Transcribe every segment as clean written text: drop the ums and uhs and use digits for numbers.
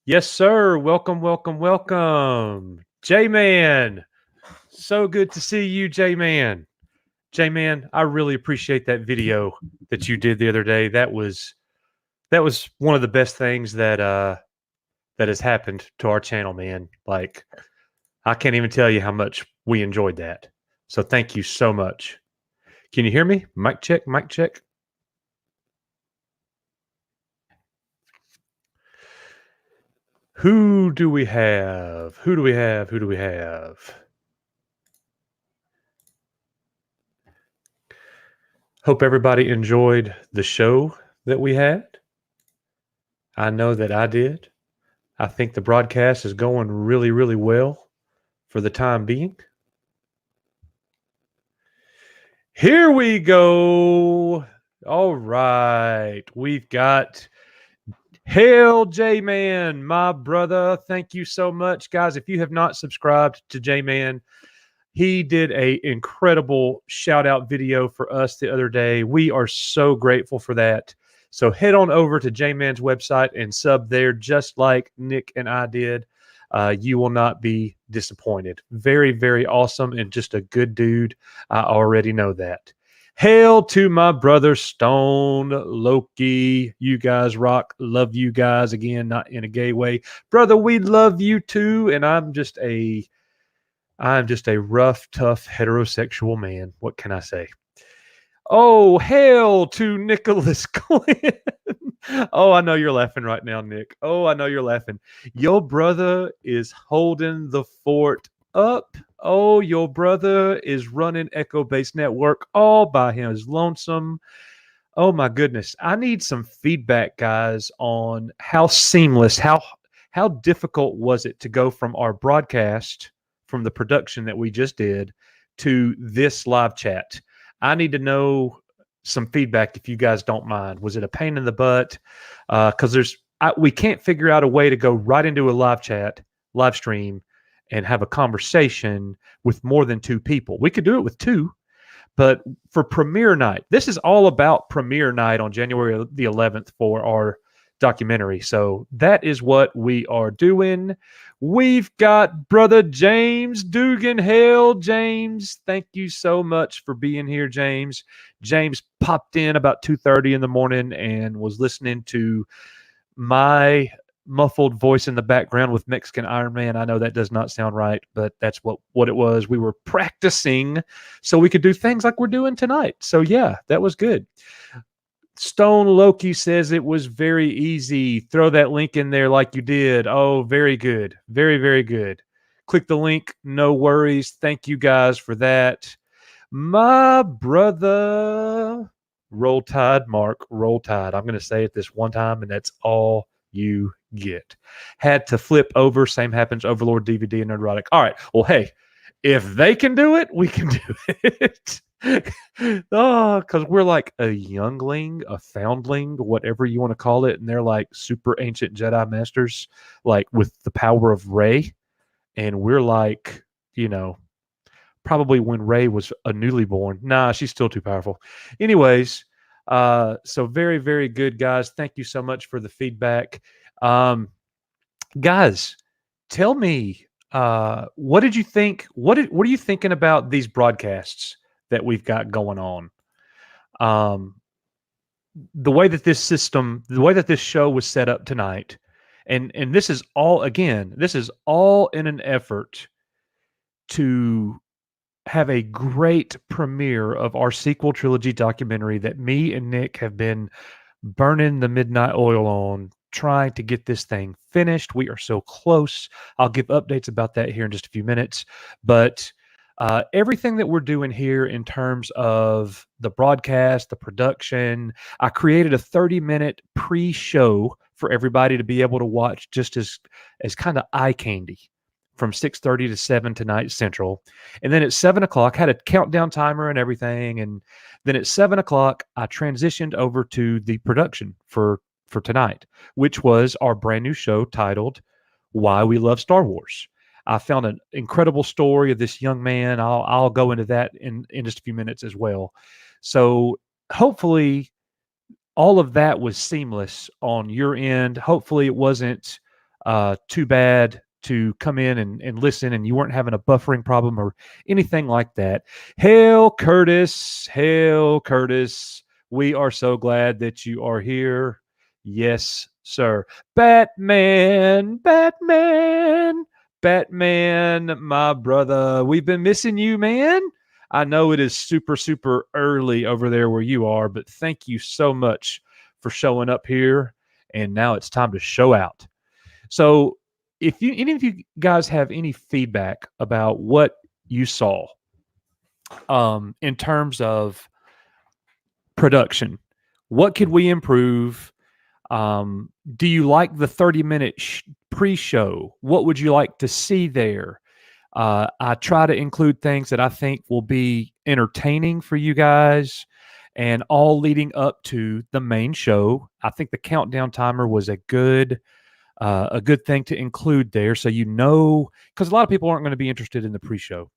Yes, sir. Welcome, welcome, welcome. J-Man. So good to see you, J-Man. J-Man, I really appreciate that video that you did the other day. That was one of the best things that has happened to our channel, man. Like, I can't even tell you how much we enjoyed that. So thank you so much. Can you hear me? Mic check, mic check. Who do we have? Who do we have? Who do we have? Hope everybody enjoyed the show that we had. I know that I did. I think the broadcast is going really, really well for the time being. Here we go. All right. We've got Hail J Man, my brother. Thank you so much, guys. If you have not subscribed to J Man, he did a incredible shout out video for us the other day. We are so grateful for that. So head on over to J-Man's website and sub there, just like Nick and I did. You will not be disappointed. Very, very awesome and just a good dude. I already know that. Hail to my brother Stone Loki. You guys rock. Love you guys. Again, not in a gay way. Brother, we love you too. And I'm just a rough, tough, heterosexual man. What can I say? Oh, hail to Nicholas Quinn. Oh, I know you're laughing right now, Nick. Oh, I know you're laughing. Your brother is holding the fort up. Oh, your brother is running Echo Base Network all by his lonesome. Oh my goodness. I need some feedback, guys, on how seamless, how difficult was it to go from our broadcast, from the production that we just did, to this live chat. I need to know some feedback if you guys don't mind. Was it a pain in the butt? Because we can't figure out a way to go right into a live chat, live stream, and have a conversation with more than two people. We could do it with two, but for premiere night, this is all about premiere night on January the 11th for our documentary. So that is what we are doing. We've got brother James Dugan. Hail, James. Thank you so much for being here, James. James popped in about 2:30 in the morning and was listening to my muffled voice in the background with Mexican Iron Man. I know that does not sound right, but that's what it was. We were practicing so we could do things like we're doing tonight. So yeah, that was good. Stone Loki says it was very easy. Throw that link in there like you did. Oh, very good. Very, very good. Click the link. No worries. Thank you guys for that. My brother. Roll Tide, Mark. Roll Tide. I'm going to say it this one time, and that's all you get. Had to flip over. Same happens. Overlord DVD and Nerdrotic. All right. Well, hey, if they can do it, we can do it. Oh, because we're like a youngling, a foundling, whatever you want to call it, and they're like super ancient Jedi masters, like with the power of Rey, and we're like, you know, probably when Rey was a newly born. Nah, she's still too powerful. Anyways, so very, very good, guys. Thank you so much for the feedback. Guys, tell me, what did you think? What are you thinking about these broadcasts that we've got going on? The way that this system, the way that this show was set up tonight, and this is all, again, this is all in an effort to have a great premiere of our sequel trilogy documentary that me and Nick have been burning the midnight oil on, trying to get this thing finished. We are so close. I'll give updates about that here in just a few minutes. But everything that we're doing here in terms of the broadcast, the production, I created a 30-minute pre-show for everybody to be able to watch, just as kind of eye candy, from 6:30 to 7 tonight Central. And then at 7 o'clock, had a countdown timer and everything. And then at 7 o'clock, I transitioned over to the production for tonight, which was our brand new show titled Why We Love Star Wars. I found an incredible story of this young man. I'll go into that in just a few minutes as well. So hopefully all of that was seamless on your end. Hopefully it wasn't too bad to come in and listen and you weren't having a buffering problem or anything like that. Hail Curtis. Hail Curtis. We are so glad that you are here. Yes, sir. Batman, Batman, Batman, my brother. We've been missing you, man. I know it is super, super early over there where you are, but thank you so much for showing up here. And now it's time to show out. So, if any of you guys have any feedback about what you saw in terms of production, what could we improve? Do you like the 30-minute pre-show? What would you like to see there? I try to include things that I think will be entertaining for you guys and all leading up to the main show. I think the countdown timer was a good thing to include there, so you know, because a lot of people aren't going to be interested in the pre-show.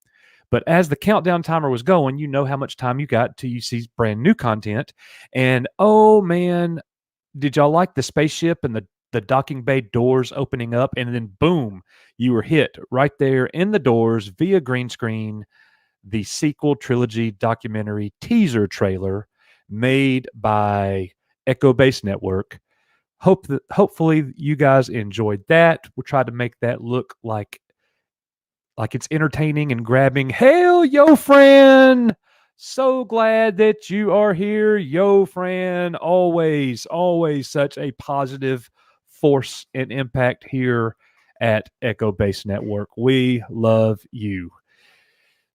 But as the countdown timer was going, you know how much time you got till you see brand new content. And oh man, did y'all like the spaceship and the docking bay doors opening up, and then boom, you were hit right there in the doors via green screen, the sequel trilogy documentary teaser trailer made by Echo Base Network. Hopefully you guys enjoyed that. We tried to make that look like it's entertaining and grabbing. Hail, yo, friend! So glad that you are here, yo, friend. Always, always such a positive force and impact here at Echo Base Network. We love you.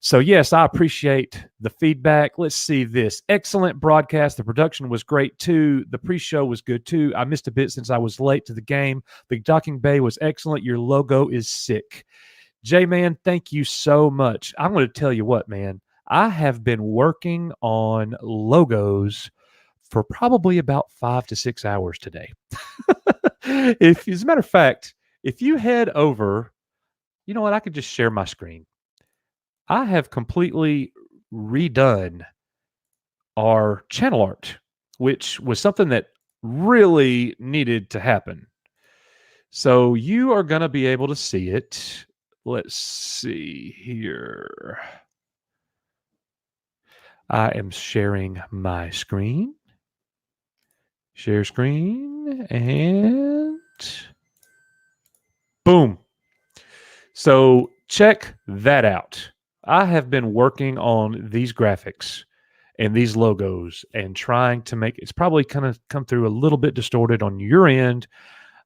So, yes, I appreciate the feedback. Let's see this. Excellent broadcast. The production was great, too. The pre-show was good, too. I missed a bit since I was late to the game. The docking bay was excellent. Your logo is sick. J-Man, thank you so much. I'm going to tell you what, man. I have been working on logos for probably about 5 to 6 hours today. As a matter of fact, if you head over, you know what? I could just share my screen. I have completely redone our channel art, which was something that really needed to happen. So you are going to be able to see it. Let's see here. I am sharing my screen. Share screen and boom. So check that out. I have been working on these graphics and these logos and trying to make it's probably kind of come through a little bit distorted on your end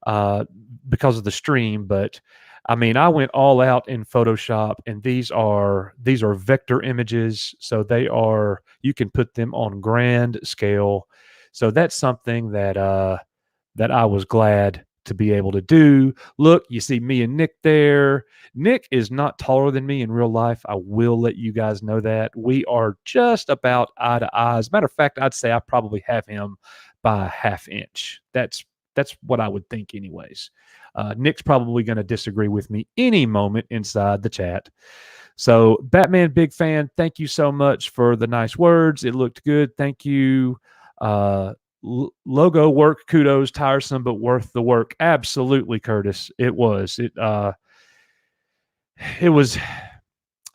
because of the stream, but I mean, I went all out in Photoshop, and these are vector images, so you can put them on grand scale. So that's something that I was glad to be able to do. Look, you see me and Nick there. Nick is not taller than me in real life. I will let you guys know that. We are just about eye to eye. As a matter of fact, I'd say I probably have him by a half inch. That's what I would think anyways. Nick's probably going to disagree with me any moment inside the chat. So Batman, big fan. Thank you so much for the nice words. It looked good. Thank you. Logo work, kudos, tiresome, but worth the work. Absolutely, Curtis. It was. It was.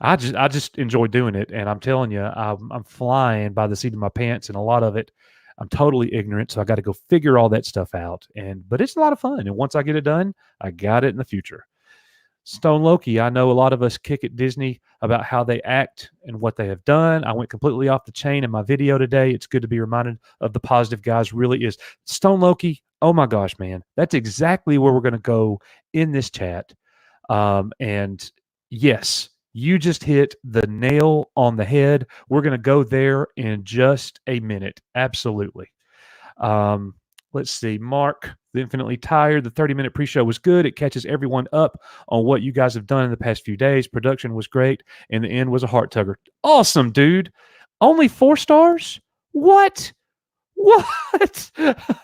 I just enjoy doing it, and I'm telling you, I'm flying by the seat of my pants, and a lot of it, I'm totally ignorant, so I got to go figure all that stuff out. But it's a lot of fun, and once I get it done, I got it in the future. Stone Loki, I know a lot of us kick at Disney about how they act and what they have done. I went completely off the chain in my video today. It's good to be reminded of the positive guys really is. Stone Loki, oh my gosh, man. That's exactly where we're going to go in this chat. And yes, you just hit the nail on the head. We're going to go there in just a minute. Absolutely. Let's see. Mark, the Infinitely Tired. The 30-minute pre-show was good. It catches everyone up on what you guys have done in the past few days. Production was great, and the end was a heart tugger. Awesome, dude. Only 4 stars? What? What?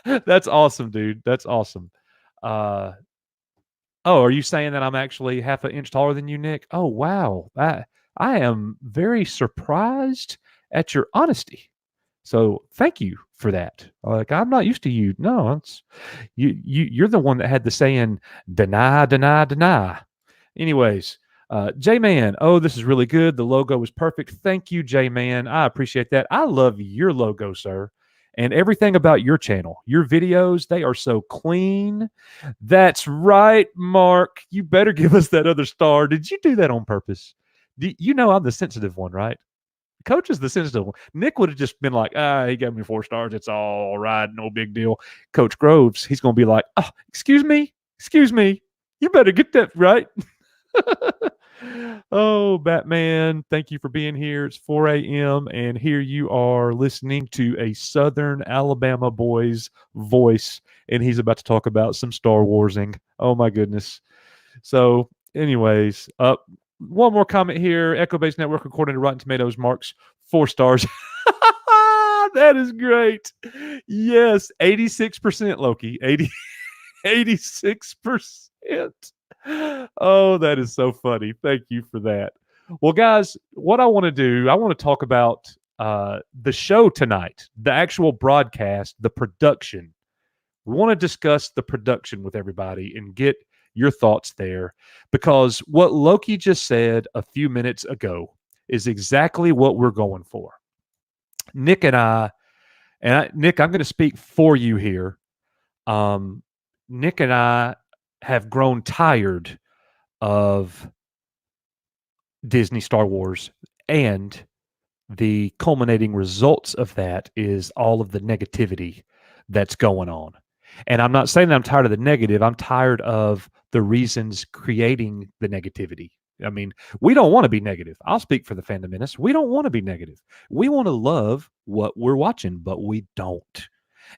That's awesome, dude. That's awesome. Oh, are you saying that I'm actually half an inch taller than you, Nick? Oh, wow. I am very surprised at your honesty. So thank you for that. Like, I'm not used to you. No, it's you're the one that had the saying, deny, deny, deny. Anyways, J-Man, oh, this is really good. The logo was perfect. Thank you, J-Man. I appreciate that. I love your logo, sir. And everything about your channel. Your videos, they are so clean. That's right, Mark. You better give us that other star. Did you do that on purpose? You know I'm the sensitive one, right? Coach is the sensitive one. Nick would have just been like, he gave me 4 stars. It's all right. No big deal. Coach Groves, he's going to be like, oh, excuse me. You better get that right. Oh, Batman, thank you for being here. It's 4 a.m. and here you are listening to a Southern Alabama boy's voice, and he's about to talk about some Star Warsing. Oh my goodness. So, anyways, one more comment here. Echo Base Network, according to Rotten Tomatoes, marks 4 stars. That is great. Yes, 86%, Loki. 86%. Oh, that is so funny. Thank you for that. Well, guys, what I want to do, I want to talk about the show tonight, the actual broadcast, the production. We want to discuss the production with everybody and get your thoughts there, because what Loki just said a few minutes ago is exactly what we're going for. Nick and I, Nick, I'm going to speak for you here. Nick and I have grown tired of Disney Star Wars, and the culminating results of that is all of the negativity that's going on. And I'm not saying that I'm tired of the negative. I'm tired of the reasons creating the negativity. I mean, we don't want to be negative. I'll speak for the Fandom Menace. We don't want to be negative. We want to love what we're watching, but we don't.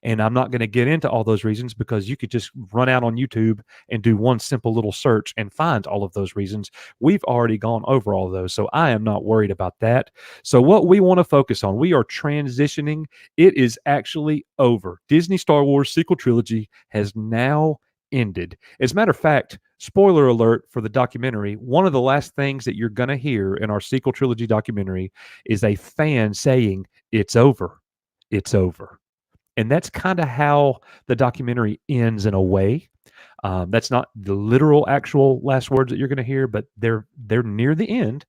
And I'm not going to get into all those reasons, because you could just run out on YouTube and do one simple little search and find all of those reasons. We've already gone over all of those, so I am not worried about that. So what we want to focus on, we are transitioning. It is actually over. Disney Star Wars sequel trilogy has now ended. As a matter of fact, spoiler alert for the documentary, one of the last things that you're going to hear in our sequel trilogy documentary is a fan saying, "It's over. It's over." And that's kind of how the documentary ends in a way. That's not the literal actual last words that you're going to hear, but they're near the end,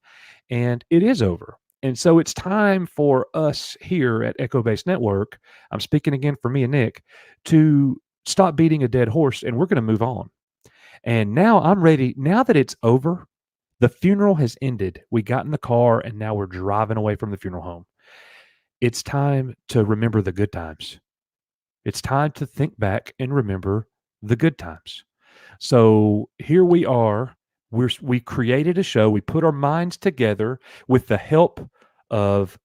and it is over. And so it's time for us here at Echo Base Network, I'm speaking again for me and Nick, to stop beating a dead horse, and we're going to move on. And now I'm ready. Now that it's over, the funeral has ended. We got in the car, and now we're driving away from the funeral home. It's time to remember the good times. It's time to think back and remember the good times. So here we are. We created a show. We put our minds together with the help of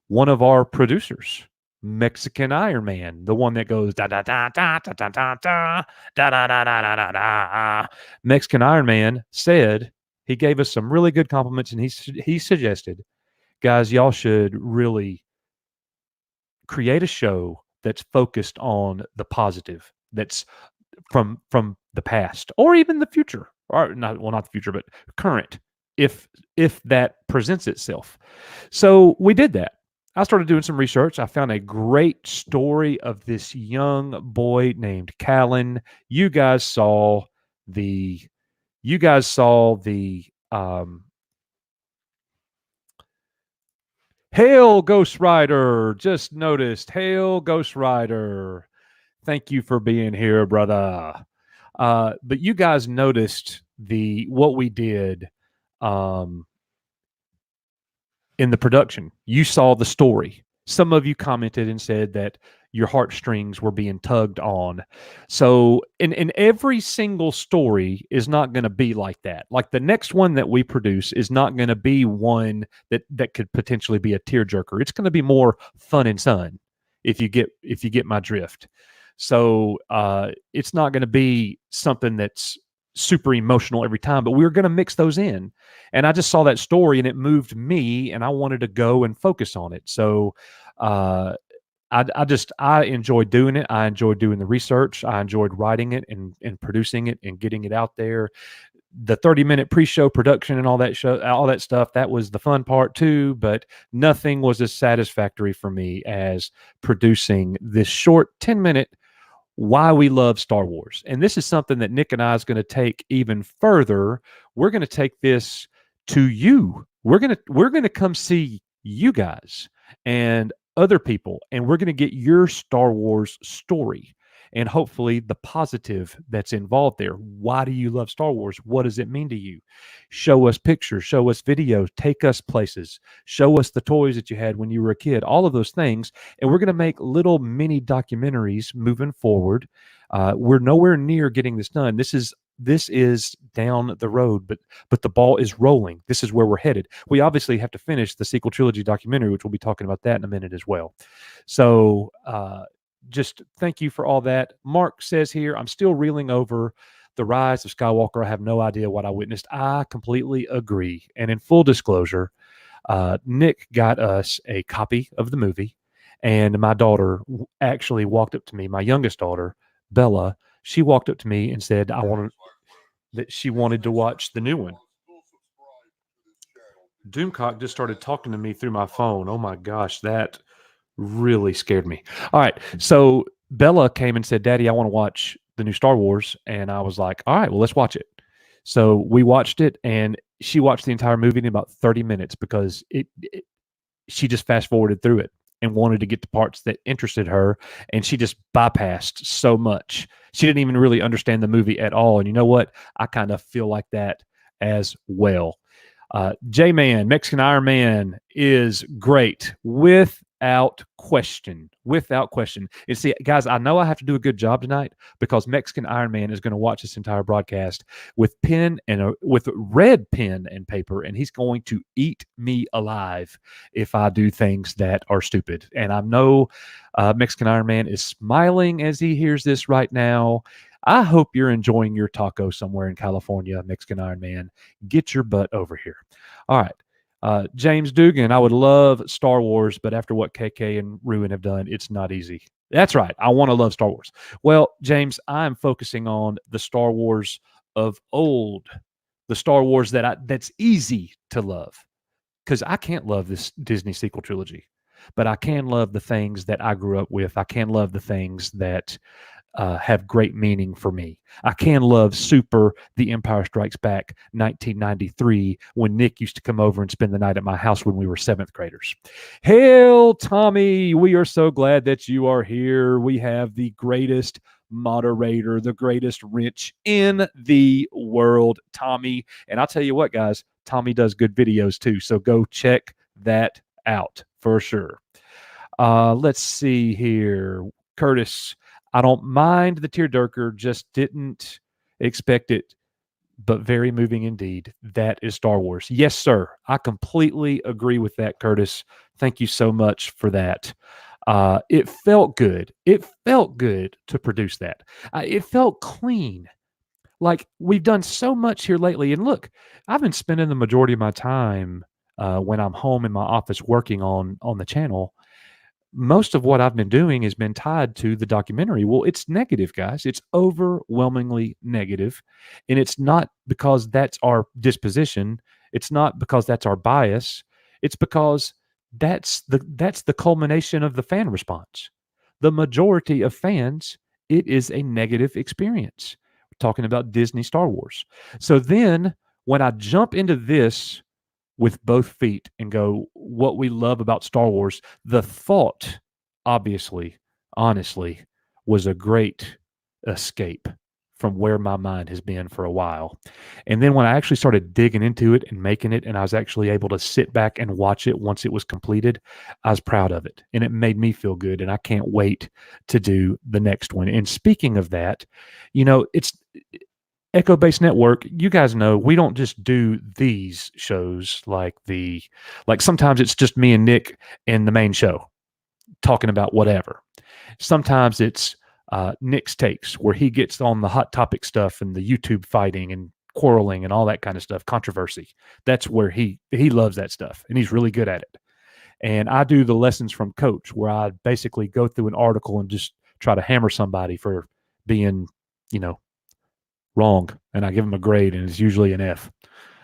one of our producers, Mexican Iron Man, the one that goes da da da da da da da da da da da da da da. Mexican Iron Man said, he gave us some really good compliments, and he suggested, guys, y'all should really create a show that's focused on the positive, that's from the past or even the future, or not the future, but current, if that presents itself. So we did that. I started doing some research. I found a great story of this young boy named Callan. You guys saw the Hail Ghost Rider. Just noticed. Hail Ghost Rider. Thank you for being here, brother. But you guys noticed what we did in the production. You saw the story. Some of you commented and said that your heartstrings were being tugged on. So in every single story is not going to be like that. Like the next one that we produce is not going to be one that could potentially be a tearjerker. It's going to be more fun and sun, if you get my drift. So it's not going to be something that's super emotional every time, but we're going to mix those in. And I just saw that story and it moved me, and I wanted to go and focus on it. So I enjoyed doing it. I enjoyed doing the research. I enjoyed writing it and producing it and getting it out there. the 30-minute pre-show production and all that stuff, that was the fun part too, but nothing was as satisfactory for me as producing this short 10-minute why we love Star Wars. And this is something that Nick and I is going to take even further. We're going to take this to you. We're going to come see you guys and other people, and we're going to get your Star Wars story and hopefully the positive that's involved there. Why do you love Star Wars? What does it mean to you? Show us pictures, show us videos, take us places, show us the toys that you had when you were a kid, all of those things. And we're going to make little mini documentaries moving forward. We're nowhere near getting this done. This is down the road, but the ball is rolling. This is where we're headed. We obviously have to finish the sequel trilogy documentary, which we'll be talking about that in a minute as well. So just thank you for all that. Mark says here, I'm still reeling over the rise of Skywalker. I have no idea what I witnessed. I completely agree. And in full disclosure, Nick got us a copy of the movie, and my daughter actually walked up to me, my youngest daughter, Bella. She walked up to me and said that she wanted to watch the new one. Doomcock just started talking to me through my phone. Oh my gosh, that really scared me. All right, so Bella came and said, Daddy, I want to watch the new Star Wars. And I was like, all right, well, let's watch it. So we watched it, and she watched the entire movie in about 30 minutes because she just fast forwarded through it and wanted to get the parts that interested her, and she just bypassed so much. She didn't even really understand the movie at all. And you know what? I kind of feel like that as well. J-Man, Mexican Iron Man is great without question. Without question. And see, guys, I know I have to do a good job tonight because Mexican Iron Man is going to watch this entire broadcast with red pen and paper, and he's going to eat me alive if I do things that are stupid. And I know Mexican Iron Man is smiling as he hears this right now. I hope you're enjoying your taco somewhere in California, Mexican Iron Man. Get your butt over here. All right. James Dugan, I would love Star Wars, but after what KK and Ruin have done, it's not easy. That's right. I want to love Star Wars. Well, James, I'm focusing on the Star Wars of old, the Star Wars that's easy to love, because I can't love this Disney sequel trilogy, but I can love the things that I grew up with. I can love the things that have great meaning for me. I can love Super The Empire Strikes Back 1993 when Nick used to come over and spend the night at my house when we were 7th graders. Hail, Tommy. We are so glad that you are here. We have the greatest moderator, the greatest wrench in the world, Tommy. And I'll tell you what, guys, Tommy does good videos too. So go check that out for sure. Let's see here. Curtis, I don't mind the tearjerker, just didn't expect it, but very moving indeed. That is Star Wars. Yes, sir. I completely agree with that, Curtis. Thank you so much for that. It felt good. It felt good to produce that. It felt clean. Like we've done so much here lately. And look, I've been spending the majority of my time when I'm home in my office working on the channel. Most of what I've been doing has been tied to the documentary. Well, it's negative, guys. It's overwhelmingly negative. And it's not because that's our disposition. It's not because that's our bias. It's because that's the culmination of the fan response. The majority of fans, it is a negative experience. We're talking about Disney Star Wars. So then when I jump into this with both feet and go, what we love about Star Wars, the thought, obviously, honestly, was a great escape from where my mind has been for a while. And then when I actually started digging into it and making it, and I was actually able to sit back and watch it once it was completed, I was proud of it. And it made me feel good. And I can't wait to do the next one. And speaking of that, it's Echo Base Network, you guys know we don't just do these shows like sometimes it's just me and Nick in the main show talking about whatever. Sometimes it's Nick's takes where he gets on the hot topic stuff and the YouTube fighting and quarreling and all that kind of stuff, controversy. That's where he loves that stuff and he's really good at it. And I do the lessons from Coach where I basically go through an article and just try to hammer somebody for being, Wrong. And I give them a grade, and it's usually an F.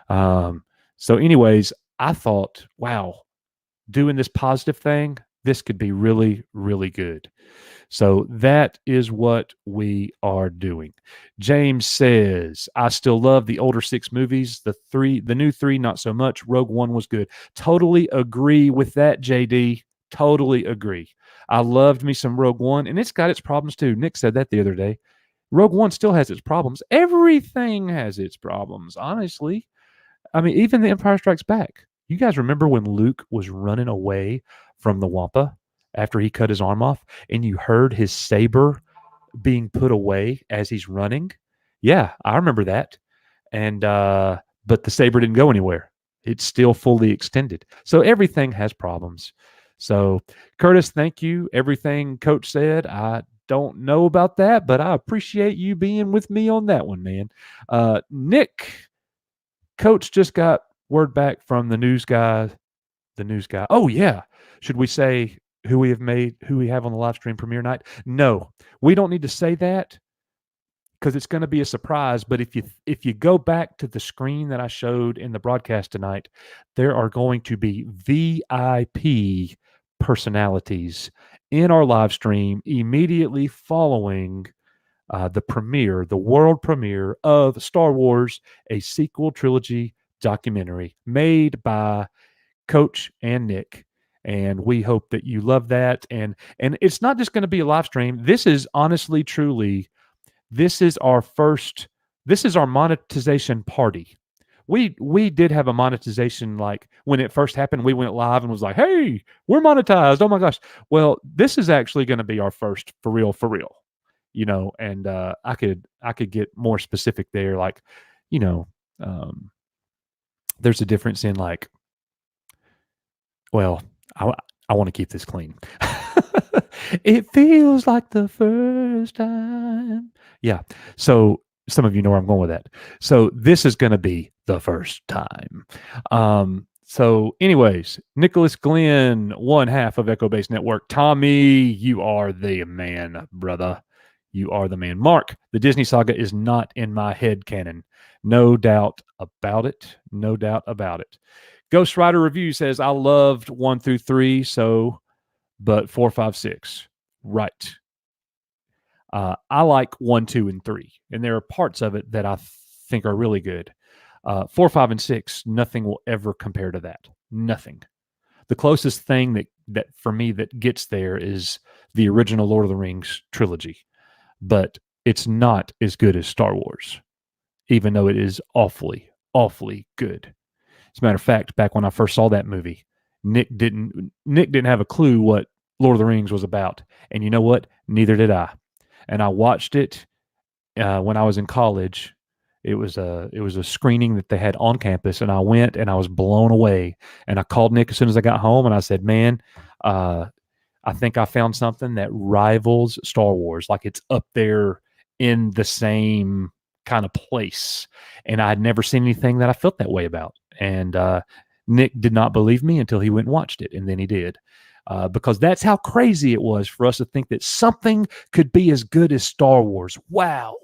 So anyways, I thought, wow, doing this positive thing, this could be really, really good. So that is what we are doing. James says, I still love the older 6 movies. The new 3, not so much. Rogue One was good. Totally agree with that, JD. Totally agree. I loved me some Rogue One, and it's got its problems too. Nick said that the other day. Rogue One still has its problems. Everything has its problems, honestly. I mean, even The Empire Strikes Back. You guys remember when Luke was running away from the Wampa after he cut his arm off, and you heard his saber being put away as he's running? Yeah, I remember that. And but the saber didn't go anywhere. It's still fully extended. So everything has problems. So Curtis, thank you. Everything Coach said, I don't know about that, but I appreciate you being with me on that one, man. Nick, Coach just got word back from the news guy. The news guy. Oh yeah. Should we say who we have on the live stream premiere night? No, we don't need to say that because it's going to be a surprise. But if you go back to the screen that I showed in the broadcast tonight, there are going to be VIP personalities in our live stream immediately following the world premiere of Star Wars, a sequel trilogy documentary made by Coach and Nick. And we hope that you love that. And it's not just going to be a live stream. This is honestly, truly, this is our monetization party. We did have a monetization, like when it first happened, we went live and was like, hey, we're monetized. Oh my gosh. Well, this is actually going to be our first for real. And I could get more specific there. Like, there's a difference in like, well, I want to keep this clean. It feels like the first time. Yeah. So some of you know where I'm going with that. So this is going to be the first time. So anyways, Nicholas Glenn, one half of Echo Base Network. Tommy, you are the man, brother. You are the man. Mark, the Disney saga is not in my head canon. No doubt about it. No doubt about it. Ghost Rider Review says, I loved 1 through 3, but 4, 5, 6. Right. I like 1, 2, and 3. And there are parts of it that I think are really good. 4, 5, and 6, nothing will ever compare to that. Nothing. The closest thing that for me that gets there is the original Lord of the Rings trilogy. But it's not as good as Star Wars, even though it is awfully, awfully good. As a matter of fact, back when I first saw that movie, Nick didn't have a clue what Lord of the Rings was about. And you know what? Neither did I. And I watched it when I was in college. It was a screening that they had on campus, and I went and I was blown away. And I called Nick as soon as I got home, and I said, man, I think I found something that rivals Star Wars. Like it's up there in the same kind of place. And I had never seen anything that I felt that way about. And Nick did not believe me until he went and watched it. And then he did. Because that's how crazy it was for us to think that something could be as good as Star Wars. Wow.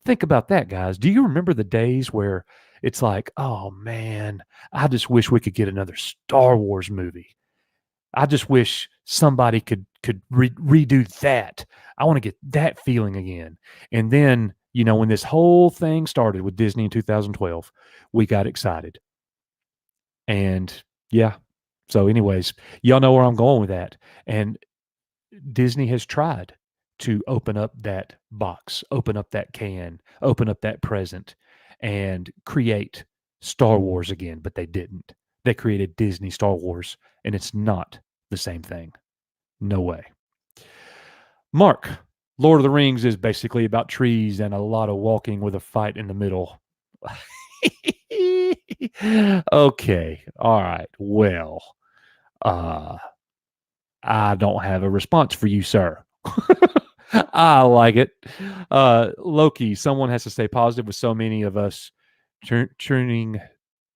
Think about that, guys. Do you remember the days where it's like, oh man, I just wish we could get another Star Wars movie. I just wish somebody could redo that. I want to get that feeling again. And then, when this whole thing started with Disney in 2012, we got excited. And yeah. So anyways, y'all know where I'm going with that. And Disney has tried to open up that box, open up that can, open up that present, and create Star Wars again, but they didn't. They created Disney Star Wars, and it's not the same thing. No way. Mark, Lord of the Rings is basically about trees and a lot of walking with a fight in the middle. Okay. All right. Well, I don't have a response for you, sir. I like it. Loki, someone has to stay positive with so many of us turning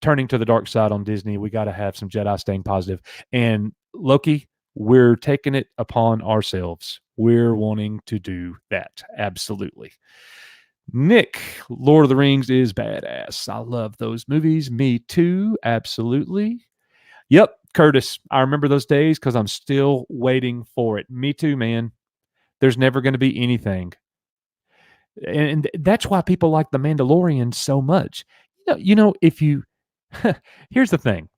to the dark side on Disney. We got to have some Jedi staying positive. And Loki, we're taking it upon ourselves. We're wanting to do that. Absolutely. Nick, Lord of the Rings is badass. I love those movies. Me too. Absolutely. Yep, Curtis. I remember those days because I'm still waiting for it. Me too, man. There's never going to be anything. And that's why people like The Mandalorian so much. If you here's the thing.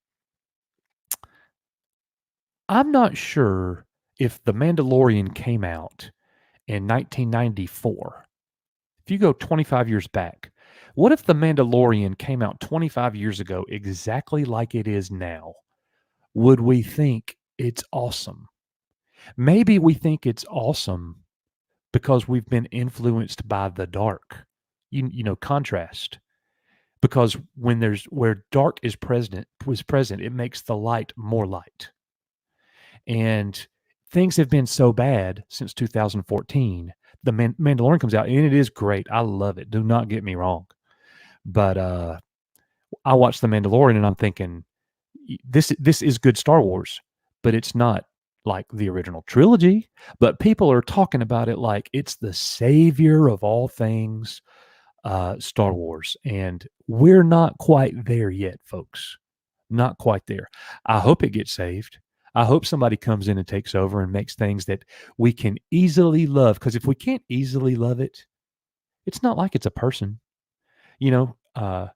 I'm not sure if The Mandalorian came out in 1994. If you go 25 years back, what if The Mandalorian came out 25 years ago exactly like it is now? Would we think it's awesome? Maybe we think it's awesome because we've been influenced by the dark. Contrast. Because where dark is present, it makes the light more light. And things have been so bad since 2014. The Mandalorian comes out, and it is great. I love it. Do not get me wrong. But I watched The Mandalorian, and I'm thinking, this is good Star Wars, but it's not like the original trilogy. But people are talking about it like it's the savior of all things Star Wars. And we're not quite there yet, folks. Not quite there. I hope it gets saved. I hope somebody comes in and takes over and makes things that we can easily love. Because if we can't easily love it, it's not like it's a person. My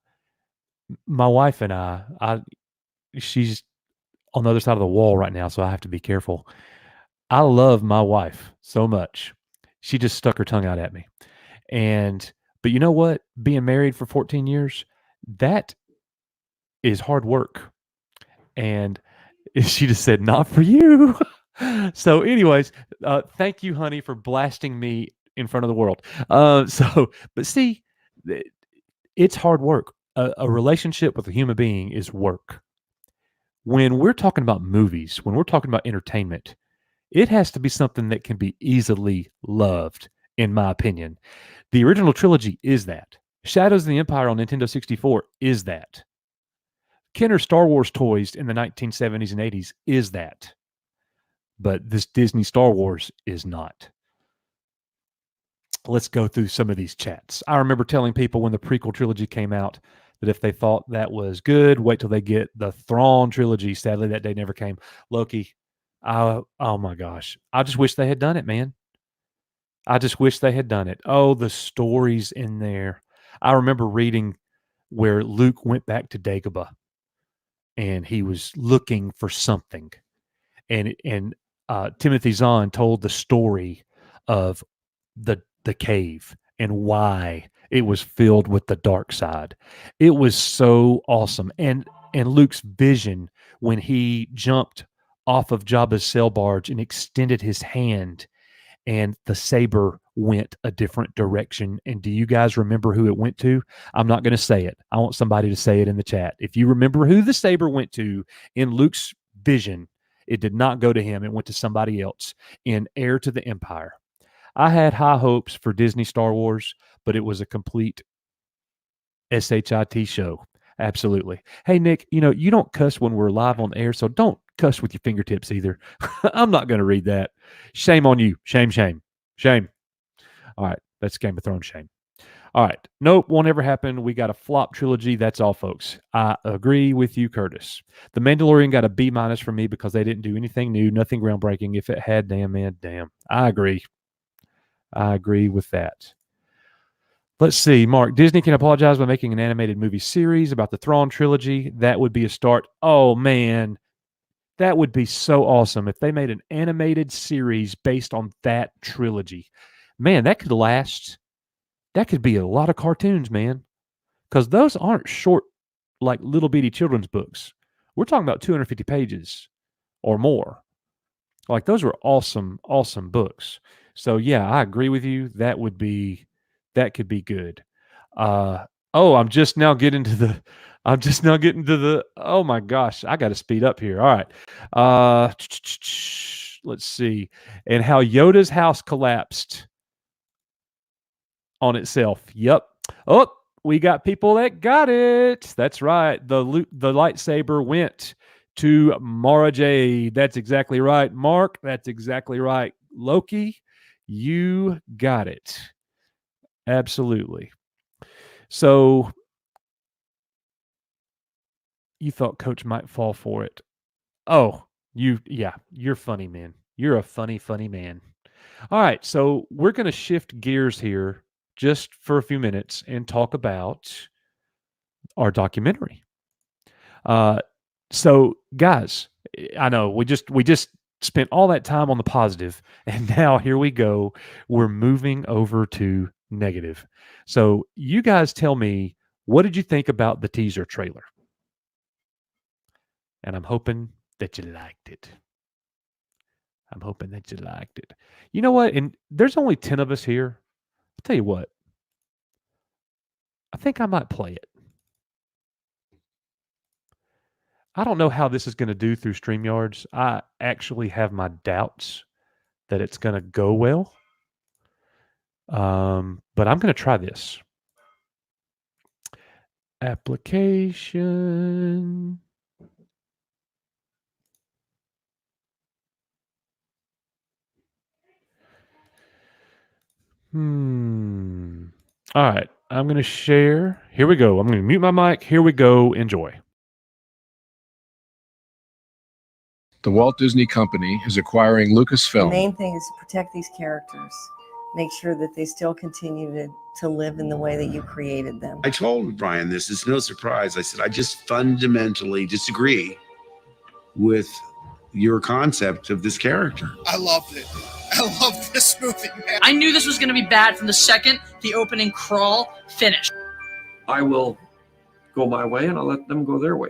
wife and she's on the other side of the wall right now, so I have to be careful. I love my wife so much. She just stuck her tongue out at me. But you know what? Being married for 14 years, that is hard work. And she just said, not for you. So anyways, thank you, honey, for blasting me in front of the world. But see, it's hard work. A relationship with a human being is work. When we're talking about movies, when we're talking about entertainment, it has to be something that can be easily loved, in my opinion. The original trilogy is that. Shadows of the Empire on Nintendo 64 is that. Kenner Star Wars toys in the 1970s and 80s is that. But this Disney Star Wars is not. Let's go through some of these chats. I remember telling people when the prequel trilogy came out that if they thought that was good, wait till they get the Thrawn trilogy. Sadly, that day never came. Loki, oh my gosh. I just wish they had done it, man. I just wish they had done it. Oh, the stories in there. I remember reading where Luke went back to Dagobah and he was looking for something. And Timothy Zahn told the story of the cave and why it was filled with the dark side. It was so awesome. And Luke's vision when he jumped off of Jabba's sail barge and extended his hand and the saber went a different direction. And do you guys remember who it went to? I'm not going to say it. I want somebody to say it in the chat. If you remember who the saber went to in Luke's vision, it did not go to him. It went to somebody else in Heir to the Empire. I had high hopes for Disney Star Wars, but it was a complete SHIT show. Absolutely. Hey, Nick, you don't cuss when we're live on air, so don't cuss with your fingertips either. I'm not going to read that. Shame on you. Shame, shame, shame. All right. That's Game of Thrones shame. All right. Nope, won't ever happen. We got a flop trilogy. That's all, folks. I agree with you, Curtis. The Mandalorian got a B- for me because they didn't do anything new, nothing groundbreaking. If it had, damn. I agree. I agree with that. Let's see, Mark. Disney can apologize by making an animated movie series about the Thrawn trilogy. That would be a start. Oh, man. That would be so awesome if they made an animated series based on that trilogy. Man, that could last. That could be a lot of cartoons, man. Because those aren't short, like little bitty children's books. We're talking about 250 pages or more. Like those are awesome, awesome books. So yeah, I agree with you. That could be good. I'm just now getting to the oh my gosh, I got to speed up here. All right. Let's see. And how Yoda's house collapsed on itself. Yep. Oh, we got people that got it. That's right. The lightsaber went to Mara Jade. That's exactly right. Mark, that's exactly right. Loki, you got it. Absolutely. So you thought Coach might fall for it. Oh, you're funny, man. You're a funny, funny man. All right, so we're going to shift gears here just for a few minutes and talk about our documentary. So guys, I know we just spent all that time on the positive, and now here we go. We're moving over to negative. So you guys tell me, what did you think about the teaser trailer? And I'm hoping that you liked it. I'm hoping that you liked it. You know what? And there's only 10 of us here. I'll tell you what. I think I might play it. I don't know how this is going to do through StreamYards. I actually have my doubts that it's going to go well. But I'm going to try this. Application. All right. I'm going to share. Here we go. I'm going to mute my mic. Here we go. Enjoy. The Walt Disney Company is acquiring The Lucasfilm. main thing is to protect these characters, make sure that they still continue to live in the way that you created them. I told Brian this, it's no surprise. I said, I just fundamentally disagree with your concept of this character. I loved it. I loved this movie, man. I knew this was going to be bad from the second the opening crawl finished. I will go my way and I'll let them go their way.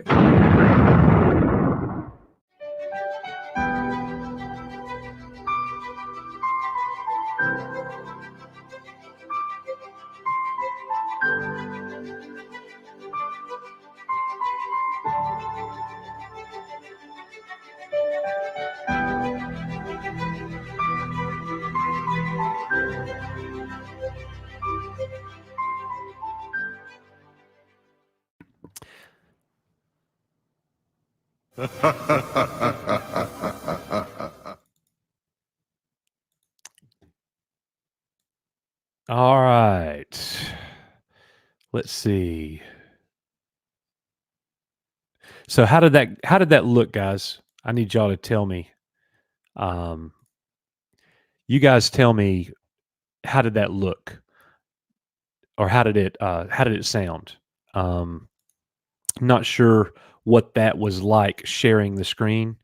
All right. Let's see. So how did that look, guys? I need y'all to tell me. You guys tell me, how did that look? Or how did it sound? Not sure what that was like sharing the screen.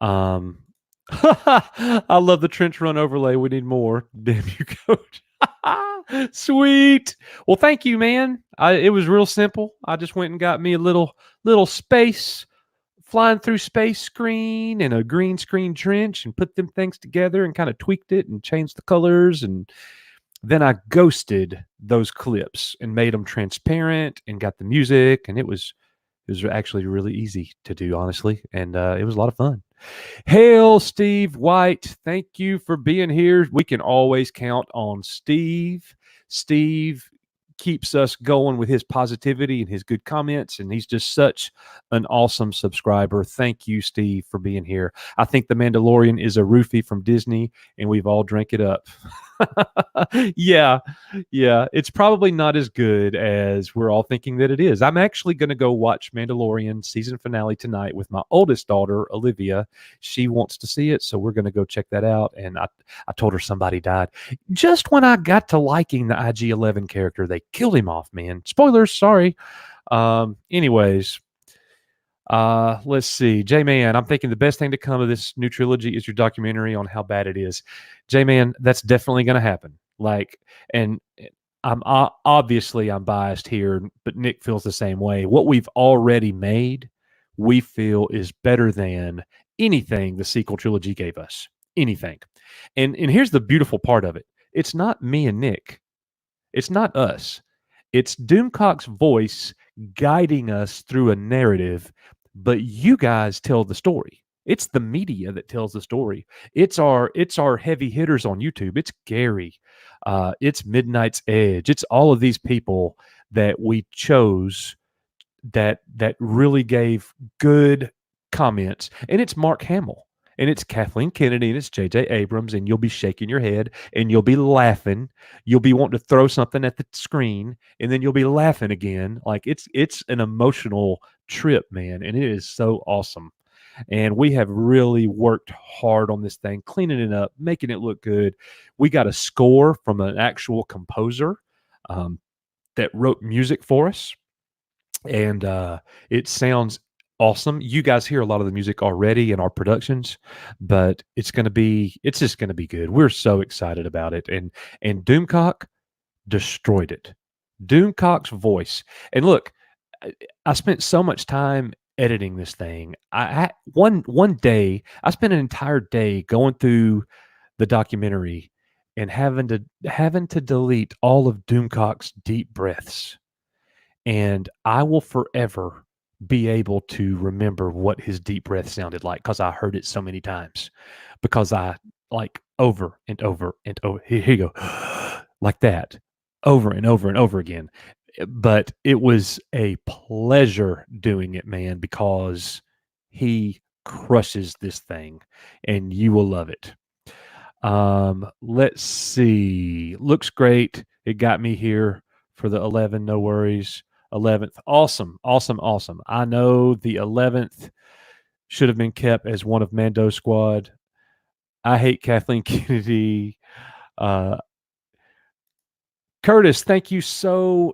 I love the trench run overlay. We need more. Damn you, Coach. Sweet. Well, thank you, man. It was real simple. I just went and got me a little space, flying through space screen and a green screen trench, and put them things together and kind of tweaked it and changed the colors, and then I ghosted those clips and made them transparent and got the music, and it was actually really easy to do, honestly, and it was a lot of fun. Hail, Steve White. Thank you for being here. We can always count on Steve. Steve keeps us going with his positivity and his good comments, and he's just such an awesome subscriber. Thank you, Steve, for being here. I think The Mandalorian is a roofie from Disney, and we've all drank it up. Yeah. It's probably not as good as we're all thinking that it is. I'm actually going to go watch Mandalorian season finale tonight with my oldest daughter, Olivia. She wants to see it, so we're going to go check that out. And I told her somebody died. Just when I got to liking the IG-11 character, they killed him off, man. Spoilers, sorry. Anyways, let's see. J-Man, I'm thinking the best thing to come of this new trilogy is your documentary on how bad it is. J-Man, that's definitely going to happen. And I'm obviously I'm biased here, but Nick feels the same way. What we've already made, we feel is better than anything the sequel trilogy gave us. Anything. And here's the beautiful part of it. It's not me and Nick. It's not us. It's Doomcock's voice guiding us through a narrative, but you guys tell the story. It's the media that tells the story. It's our heavy hitters on YouTube. It's Gary. It's Midnight's Edge. It's all of these people that we chose that really gave good comments. And it's Mark Hamill. and it's Kathleen Kennedy and it's J.J. Abrams, and you'll be shaking your head and you'll be laughing. You'll be wanting to throw something at the screen, and then you'll be laughing again. Like it's an emotional trip, man, and it is so awesome. And we have really worked hard on this thing, cleaning it up, making it look good. We got a score from an actual composer that wrote music for us, and it sounds awesome. You guys hear a lot of the music already in our productions, but it's just going to be good. We're so excited about it. And Doomcock destroyed it. Doomcock's voice. And look, I spent so much time editing this thing. One day I spent an entire day going through the documentary and having to delete all of Doomcock's deep breaths. And I will forever be able to remember what his deep breath sounded like because I heard it so many times. Because I like over and over and over. Here you go, like that, over and over and over again. But it was a pleasure doing it, man, because he crushes this thing, and you will love it. Let's see. Looks great. It got me here for the 11. No worries. 11th. Awesome. I know the 11th should have been kept as one of Mando's squad. I hate Kathleen Kennedy. Curtis, thank you so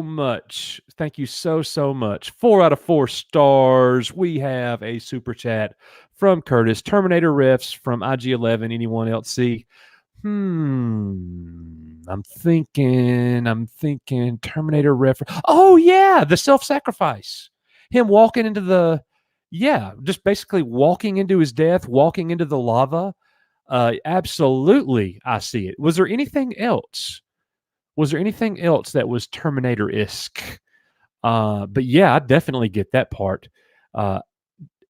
much. Thank you so much. 4 out of 4 stars. We have a super chat from Curtis. Terminator Refs from IG11. Anyone else see? I'm thinking Terminator ref. Oh yeah, the self-sacrifice. Him walking into just basically walking into his death, walking into the lava. Absolutely, I see it. Was there anything else? That was Terminator-esque? But yeah, I definitely get that part.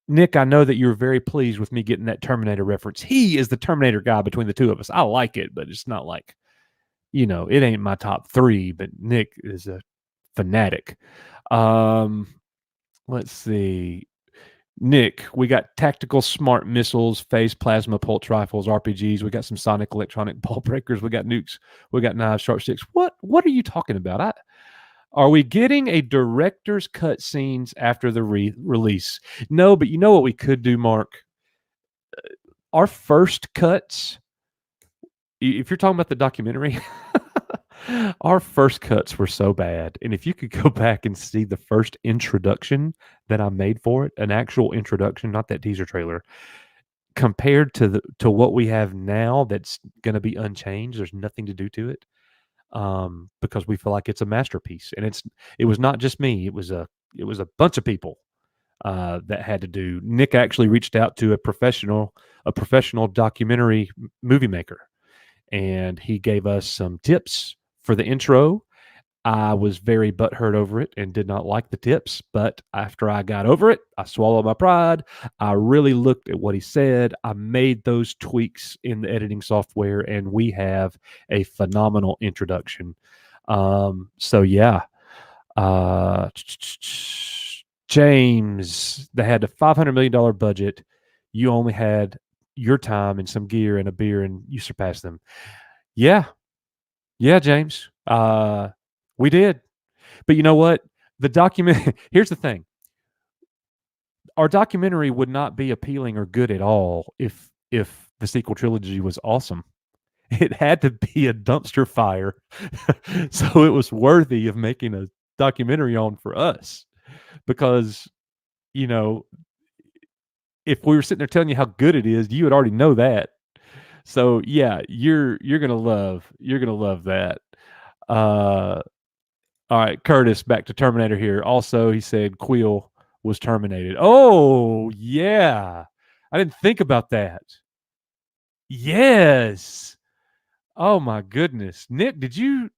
Nick, I know that you're very pleased with me getting that Terminator reference. He is the Terminator guy between the two of us. I like it, but it's not like, it ain't my top 3, but Nick is a fanatic. Let's see. Nick, we got tactical smart missiles, phase plasma pulse rifles, RPGs. We got some sonic electronic ball breakers. We got nukes. We got knives, sharp sticks. What are you talking about? Are we getting a director's cut scenes after the release? No, but you know what we could do, Mark? Our first cuts, if you're talking about the documentary, our first cuts were so bad. And if you could go back and see the first introduction that I made for it, an actual introduction, not that teaser trailer, compared to what we have now that's going to be unchanged, there's nothing to do to it. Because we feel like it's a masterpiece, and it was not just me. It was a bunch of people that had to do. Nick actually reached out to a professional documentary movie maker, and he gave us some tips for the intro. I was very butthurt over it and did not like the tips, but after I got over it, I swallowed my pride. I really looked at what he said. I made those tweaks in the editing software, and we have a phenomenal introduction. So yeah. James, they had a $500 million budget. You only had your time and some gear and a beer, and you surpassed them. Yeah, James. We did. But you know what? Here's the thing. Our documentary would not be appealing or good at all if the sequel trilogy was awesome. It had to be a dumpster fire. So it was worthy of making a documentary on for us. Because, if we were sitting there telling you how good it is, you would already know that. So yeah, you're gonna love that. All right, Curtis, back to Terminator here. Also, he said Quill was terminated. Oh, yeah. I didn't think about that. Yes. Oh my goodness. Nick, did you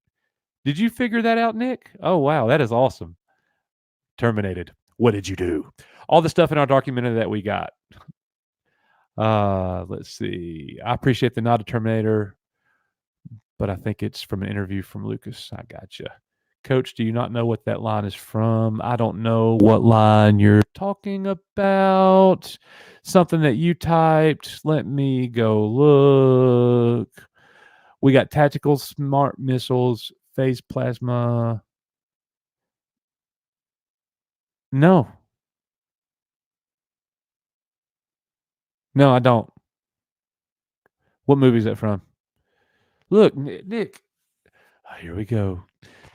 figure that out, Nick? Oh wow, that is awesome. Terminated. What did you do? All the stuff in our documentary that we got. Let's see. I appreciate the nod to Terminator, but I think it's from an interview from Lucas. I gotcha. Coach, do you not know what that line is from? I don't know what line you're talking about. Something that you typed. Let me go look. We got tactical smart missiles, phase plasma. No. No, I don't. What movie is that from? Look, Nick. Here we go.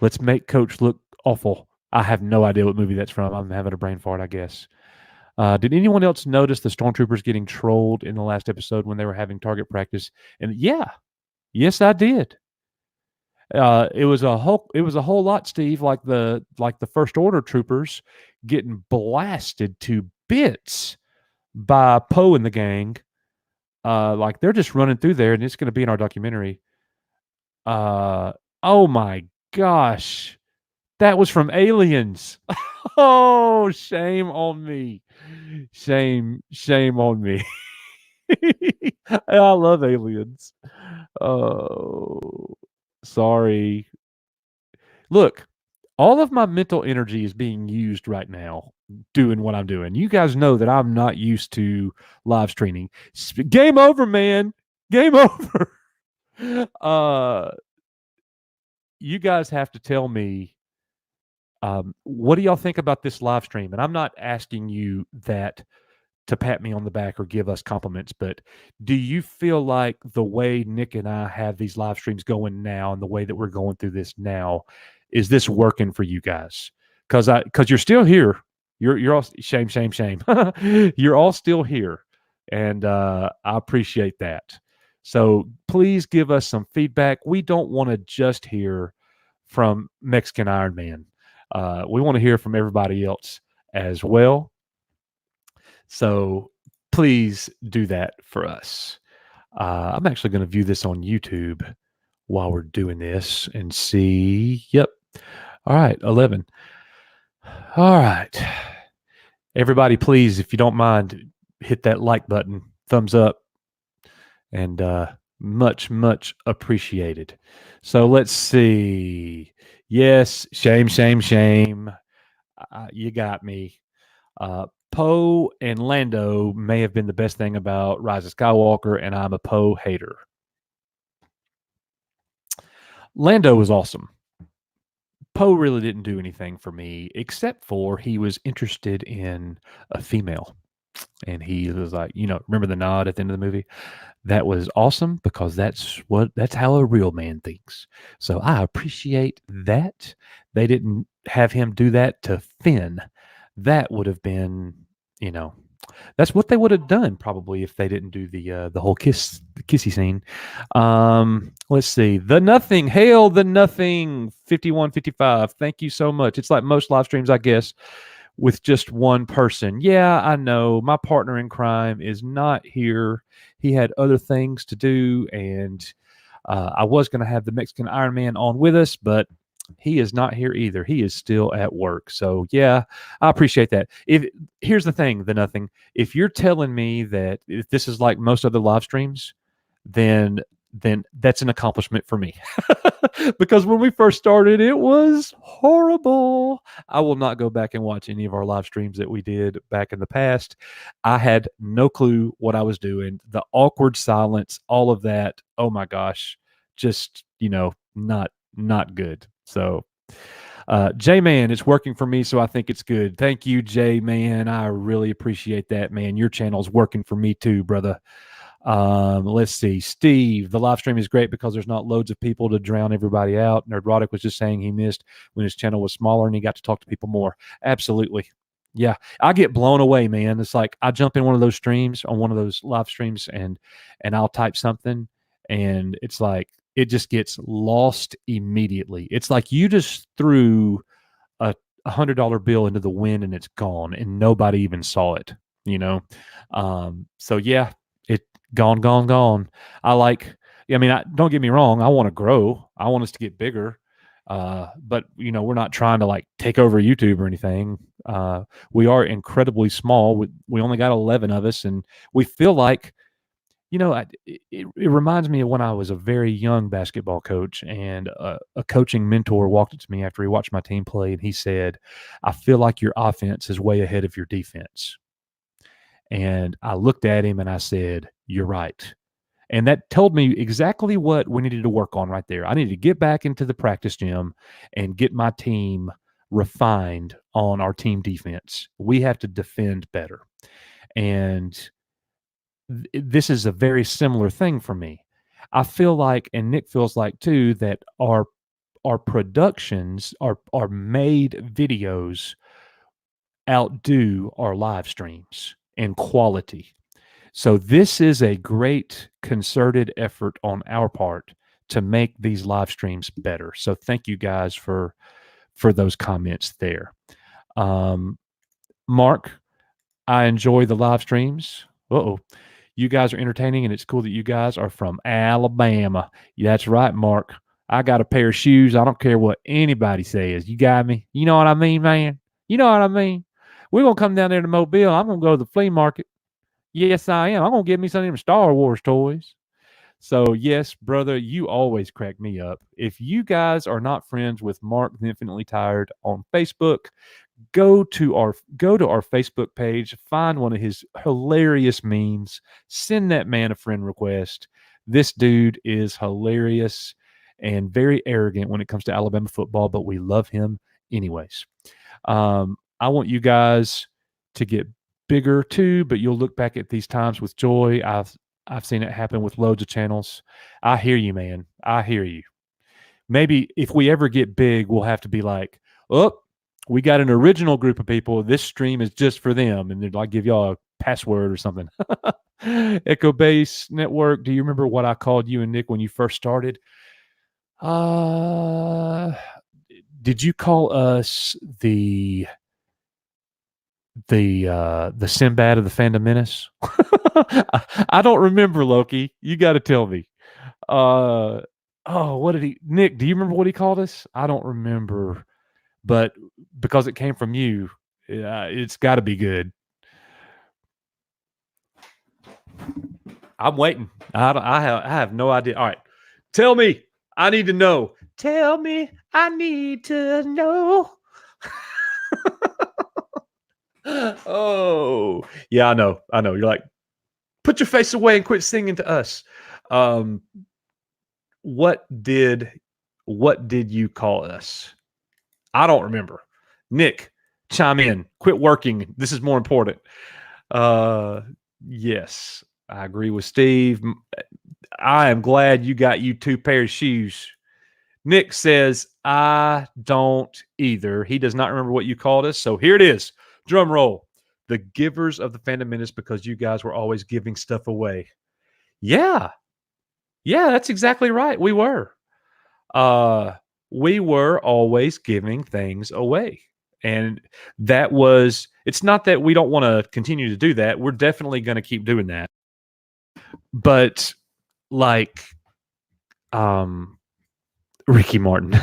Let's make Coach look awful. I have no idea what movie that's from. I'm having a brain fart, I guess. Did anyone else notice the stormtroopers getting trolled in the last episode when they were having target practice? And yeah, yes, I did. It was a whole lot, Steve, like the First Order troopers getting blasted to bits by Poe and the gang. Like they're just running through there, and it's going to be in our documentary. Oh my gosh, that was from Aliens. Oh, shame on me. Shame on me. I love Aliens. Oh, sorry. Look, all of my mental energy is being used right now doing what I'm doing. You guys know that I'm not used to live streaming. Game over, man. Game over. You guys have to tell me, what do y'all think about this live stream? And I'm not asking you that to pat me on the back or give us compliments, but do you feel like the way Nick and I have these live streams going now and the way that we're going through this now, is this working for you guys? Because you're still here. You're all shame. You're all still here, and I appreciate that. So please give us some feedback. We don't want to just hear from Mexican Iron Man. We want to hear from everybody else as well. So please do that for us. I'm actually going to view this on YouTube while we're doing this and see. Yep. All right. 11. All right. Everybody, please, if you don't mind, hit that like button, thumbs up, and much appreciated. So let's see. Yes, shame. You got me. Poe and Lando may have been the best thing about Rise of Skywalker, and I'm a Poe hater. Lando was awesome. Poe really didn't do anything for me, except for he was interested in a female. And he was like, remember the nod at the end of the movie? That was awesome, because that's how a real man thinks. So I appreciate that. They didn't have him do that to Finn. That would have been, that's what they would have done probably if they didn't do the whole kissy scene. Let's see. The Nothing. Hail the Nothing. 5155. Thank you so much. It's like most live streams, I guess, with just one person. Yeah, I know. My partner in crime is not here. He had other things to do, and I was going to have the Mexican Iron Man on with us, but he is not here either. He is still at work. So yeah, I appreciate that. Here's the thing, the Nothing. If you're telling me that if this is like most other live streams, then that's an accomplishment for me. Because when we first started, it was horrible. I will not go back and watch any of our live streams that we did back in the past. I had no clue what I was doing. The awkward silence, all of that. Oh my gosh. Just, not good. So J-Man, it's working for me, so I think it's good. Thank you, J-Man. I really appreciate that, man. Your channel's working for me too, brother. Let's see. Steve, the live stream is great because there's not loads of people to drown everybody out. Nerdrotic was just saying he missed when his channel was smaller and he got to talk to people more. Absolutely. Yeah, I get blown away, man. It's like I jump in one of those streams, on one of those live streams, and I'll type something, and it's like it just gets lost immediately. It's like you just threw a $100 bill into the wind and it's gone, and nobody even saw it. So yeah, it gone. Don't get me wrong. I want to grow. I want us to get bigger. But we're not trying to like take over YouTube or anything. We are incredibly small. We only got 11 of us, and we feel like, You know, it reminds me of when I was a very young basketball coach, and a coaching mentor walked up to me after he watched my team play, and he said, "I feel like your offense is way ahead of your defense." And I looked at him and I said, "You're right." And that told me exactly what we needed to work on right there. I needed to get back into the practice gym and get my team refined on our team defense. We have to defend better. And this is a very similar thing for me. I feel like, and Nick feels like too, that our productions, our made videos outdo our live streams in quality. So this is a great concerted effort on our part to make these live streams better. So thank you guys for those comments there. Mark, I enjoy the live streams. Uh-oh. You guys are entertaining, and it's cool that you guys are from Alabama. Yeah, that's right, Mark. I got a pair of shoes. I don't care what anybody says. You got me? You know what I mean, man? You know what I mean? We're going to come down there to Mobile. I'm going to go to the flea market. Yes, I am. I'm going to get me some of them Star Wars toys. So, yes, brother, you always crack me up. If you guys are not friends with Mark the Infinitely Tired on Facebook, go to our Facebook page, find one of his hilarious memes, send that man a friend request. This dude is hilarious and very arrogant when it comes to Alabama football, but we love him anyways. I want you guys to get bigger too, but you'll look back at these times with joy. I've seen it happen with loads of channels. I hear you, man. I hear you. Maybe if we ever get big, we'll have to be like, oh, we got an original group of people. This stream is just for them. And they'd like give y'all a password or something. Echo Base Network. Do you remember what I called you and Nick when you first started? Did you call us the Sinbad of the Phantom Menace? I don't remember, Loki. You got to tell me. What did he? Nick, do you remember what he called us? I don't remember, but because it came from you, it's got to be good. I'm waiting. I have no idea. All right, tell me. I need to know. Tell me. I need to know. Oh, yeah, I know. You're like, put your face away and quit singing to us. What did you call us? I don't remember. Nick, chime in. Quit working. This is more important. Yes, I agree with Steve. I am glad you got you 2 pairs of shoes. Nick says, I don't either. He does not remember what you called us. So here it is. Drum roll. The givers of the Phantom Menace, because you guys were always giving stuff away. Yeah. Yeah, that's exactly right. We were. We were always giving things away. And that was, it's not that we don't want to continue to do that. We're definitely going to keep doing that. But like, Ricky Martin,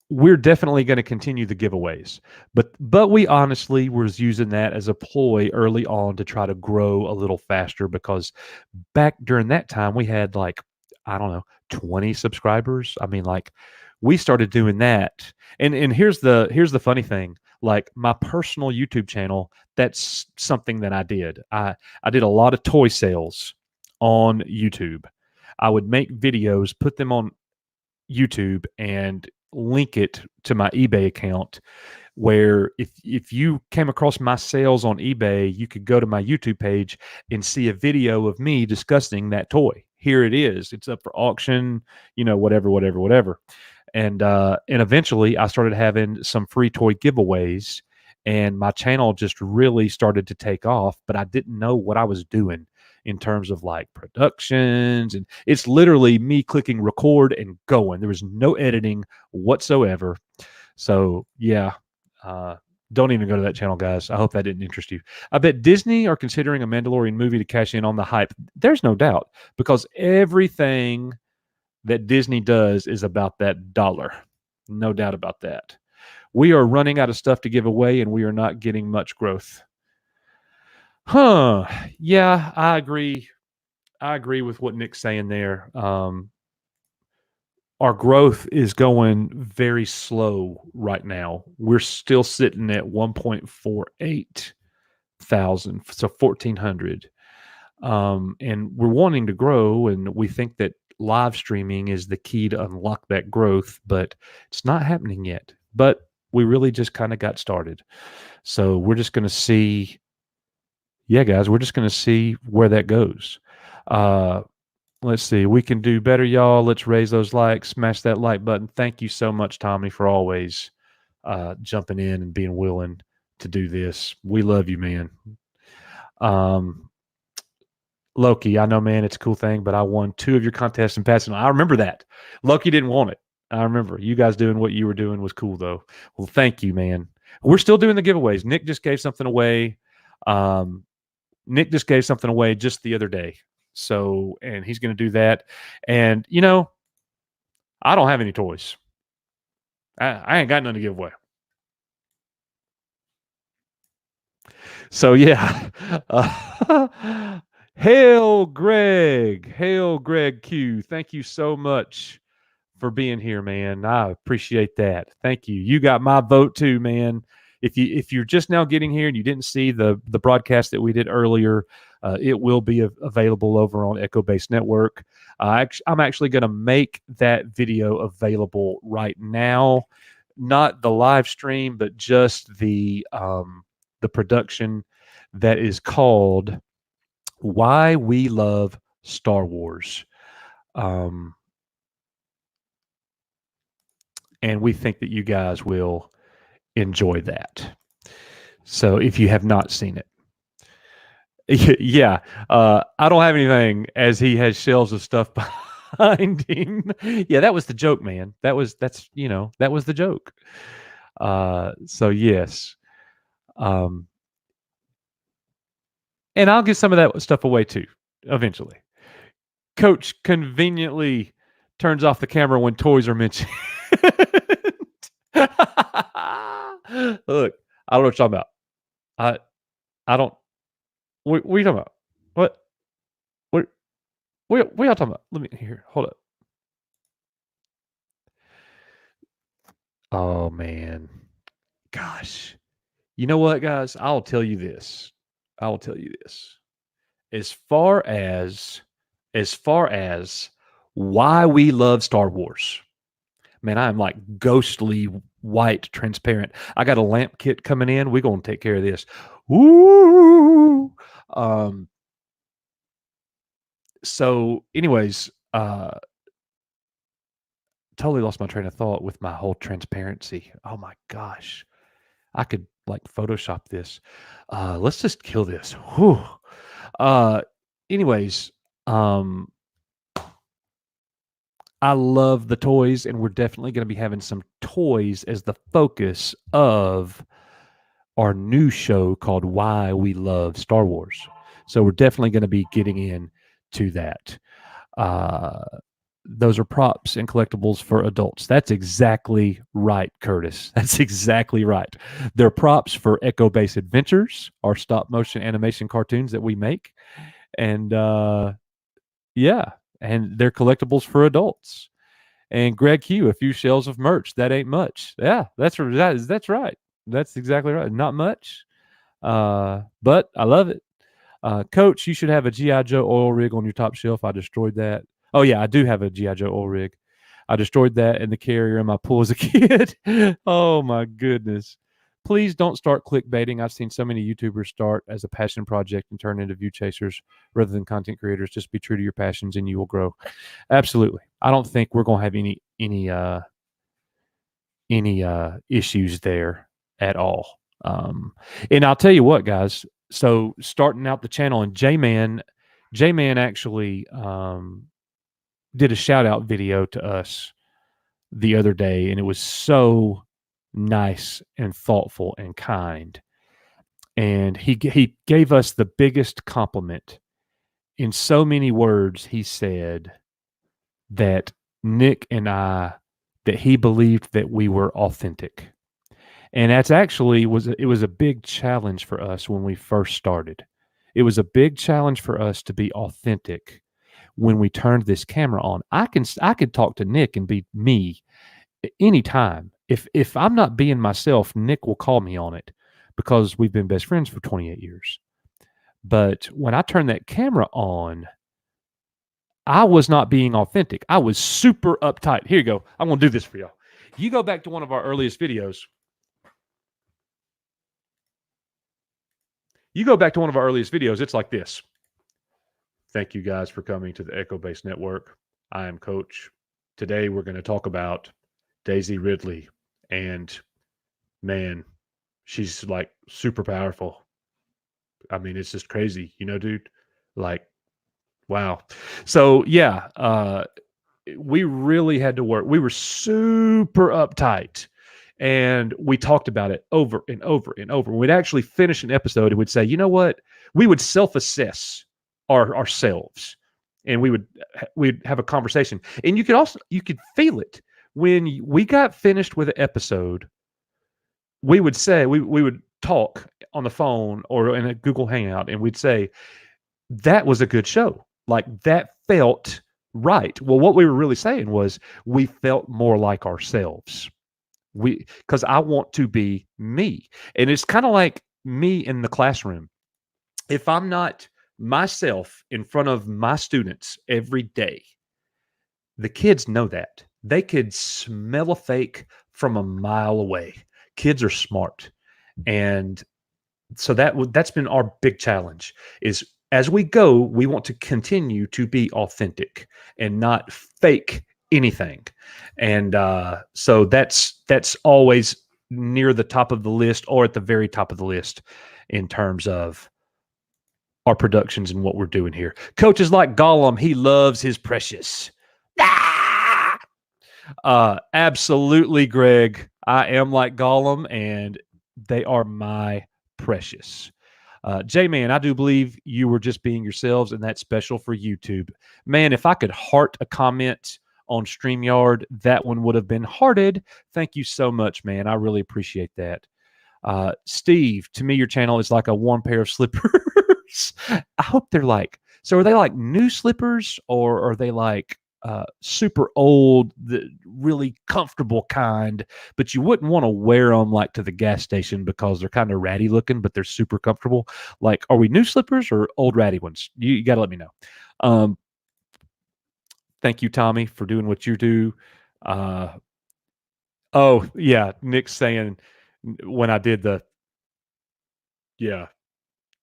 we're definitely going to continue the giveaways, but we honestly was using that as a ploy early on to try to grow a little faster, because back during that time we had like, I don't know, 20 subscribers. I mean, like, we started doing that. And here's the funny thing, like my personal YouTube channel, that's something that I did. I did a lot of toy sales on YouTube. I would make videos, put them on YouTube, and link it to my eBay account, where if you came across my sales on eBay, you could go to my YouTube page and see a video of me discussing that toy. Here it is. It's up for auction, whatever. And eventually I started having some free toy giveaways, and my channel just really started to take off, but I didn't know what I was doing in terms of like productions, and it's literally me clicking record and going. There was no editing whatsoever. So yeah, don't even go to that channel, guys. I hope that didn't interest you. I bet Disney are considering a Mandalorian movie to cash in on the hype. There's no doubt, because everything that Disney does is about that dollar. No doubt about that. We are running out of stuff to give away, and we are not getting much growth. Yeah, I agree. I agree with what Nick's saying there. Our growth is going very slow right now. We're still sitting at 1.48 thousand, so 1,400. And we're wanting to grow, and we think that live streaming is the key to unlock that growth, but it's not happening yet. But we really just kind of got started. So we're just going to see. Yeah, guys, we're just going to see where that goes. Let's see. We can do better, y'all. Let's raise those likes. Smash that like button. Thank you so much, Tommy, for always jumping in and being willing to do this. We love you, man. Loki, I know, man, it's a cool thing, but I won 2 of your contests and passing. I remember that. Loki didn't want it. I remember you guys doing what you were doing was cool, though. Well, thank you, man. We're still doing the giveaways. Nick just gave something away. Nick just gave something away just the other day. So, and he's going to do that. And, you know, I don't have any toys. I ain't got none to give away. So, yeah. Hail, Greg. Hail, Greg Q. Thank you so much for being here, man. I appreciate that. Thank you. You got my vote too, man. If you're just now getting here and you didn't see the broadcast that we did earlier, it will be available over on Echo Base Network. I'm actually going to make that video available right now, not the live stream, but just the production that is called "Why We Love Star Wars," and we think that you guys will enjoy that. So if you have not seen it. Yeah, I don't have anything, as he has shelves of stuff behind him. Yeah, that was the joke, man. that was the joke. So yes, and I'll give some of that stuff away too eventually. Coach conveniently turns off the camera when toys are mentioned. Look, I don't know what you're talking about. I don't. What are you talking about? What y'all talking about? Let me hear. Hold up. Oh man, gosh. You know what, guys? I'll tell you this. As far as why we love Star Wars, man, I'm like ghostly white, transparent. I got a lamp kit coming in. We're gonna take care of this. Woo! So, anyways, totally lost my train of thought with my whole transparency. Oh my gosh, I could like Photoshop this. Let's just kill this. Whew. Anyways, I love the toys, and we're definitely going to be having some toys as the focus of our new show called Why We Love Star Wars. So we're definitely going to be getting into that. Those are props and collectibles for adults. That's exactly right, Curtis. That's exactly right. They're props for Echo Base Adventures, our stop motion animation cartoons that we make. And yeah, and they're collectibles for adults. And Greg Q, a few shells of merch. That ain't much. Yeah, that's right. That's exactly right. Not much, but I love it. Coach, you should have a G.I. Joe oil rig on your top shelf. I destroyed that. Oh, yeah, I do have a G.I. Joe oil rig. I destroyed that in the carrier in my pool as a kid. Oh, my goodness. Please don't start clickbaiting. I've seen so many YouTubers start as a passion project and turn into view chasers rather than content creators. Just be true to your passions and you will grow. Absolutely. I don't think we're going to have any issues there at all. And I'll tell you what, guys. So starting out the channel, and J-Man actually did a shout out video to us the other day, and it was so nice and thoughtful and kind. And he gave us the biggest compliment. In so many words, he said that Nick and I, that he believed that we were authentic. And that's actually it was a big challenge for us when we first started. It was a big challenge for us to be authentic when we turned this camera on. I could talk to Nick and be me anytime. If I'm not being myself, Nick will call me on it because we've been best friends for 28 years. But when I turned that camera on, I was not being authentic. I was super uptight. Here you go. I'm going to do this for y'all. You go back to one of our earliest videos. It's like this. Thank you guys for coming to the Echo Base Network. I am Coach. Today we're going to talk about Daisy Ridley. And man, she's like super powerful. I mean, it's just crazy, dude. Like, wow. So yeah, we really had to work. We were super uptight. And we talked about it over and over and over. We'd actually finish an episode and we'd say, you know what? We would self-assess ourselves, and we'd have a conversation. And you could feel it when we got finished with an episode. We would say we would talk on the phone or in a Google Hangout, and we'd say that was a good show. Like, that felt right. Well, what we were really saying was we felt more like ourselves. Because I want to be me. And it's kind of like me in the classroom. If I'm not myself in front of my students every day, the kids know that. They could smell a fake from a mile away. Kids are smart. And so that's been our big challenge, is as we go, we want to continue to be authentic and not fake anything. And so that's always near the top of the list, or at the very top of the list, in terms of our productions and what we're doing here. Coach is like Gollum. He loves his precious. Absolutely, Greg. I am like Gollum, and they are my precious. J-Man, I do believe you were just being yourselves, and that's special for YouTube. Man, if I could heart a comment on StreamYard, that one would have been hearted. Thank you so much, man. I really appreciate that. Steve, to me, your channel is like a warm pair of slippers. I hope they're like, so are they like new slippers, or are they like super old, the really comfortable kind, but you wouldn't want to wear them like to the gas station because they're kind of ratty looking, but they're super comfortable? Like, are we new slippers or old ratty ones? You got to let me know. Thank you, Tommy, for doing what you do. Oh, yeah. Nick's saying when I did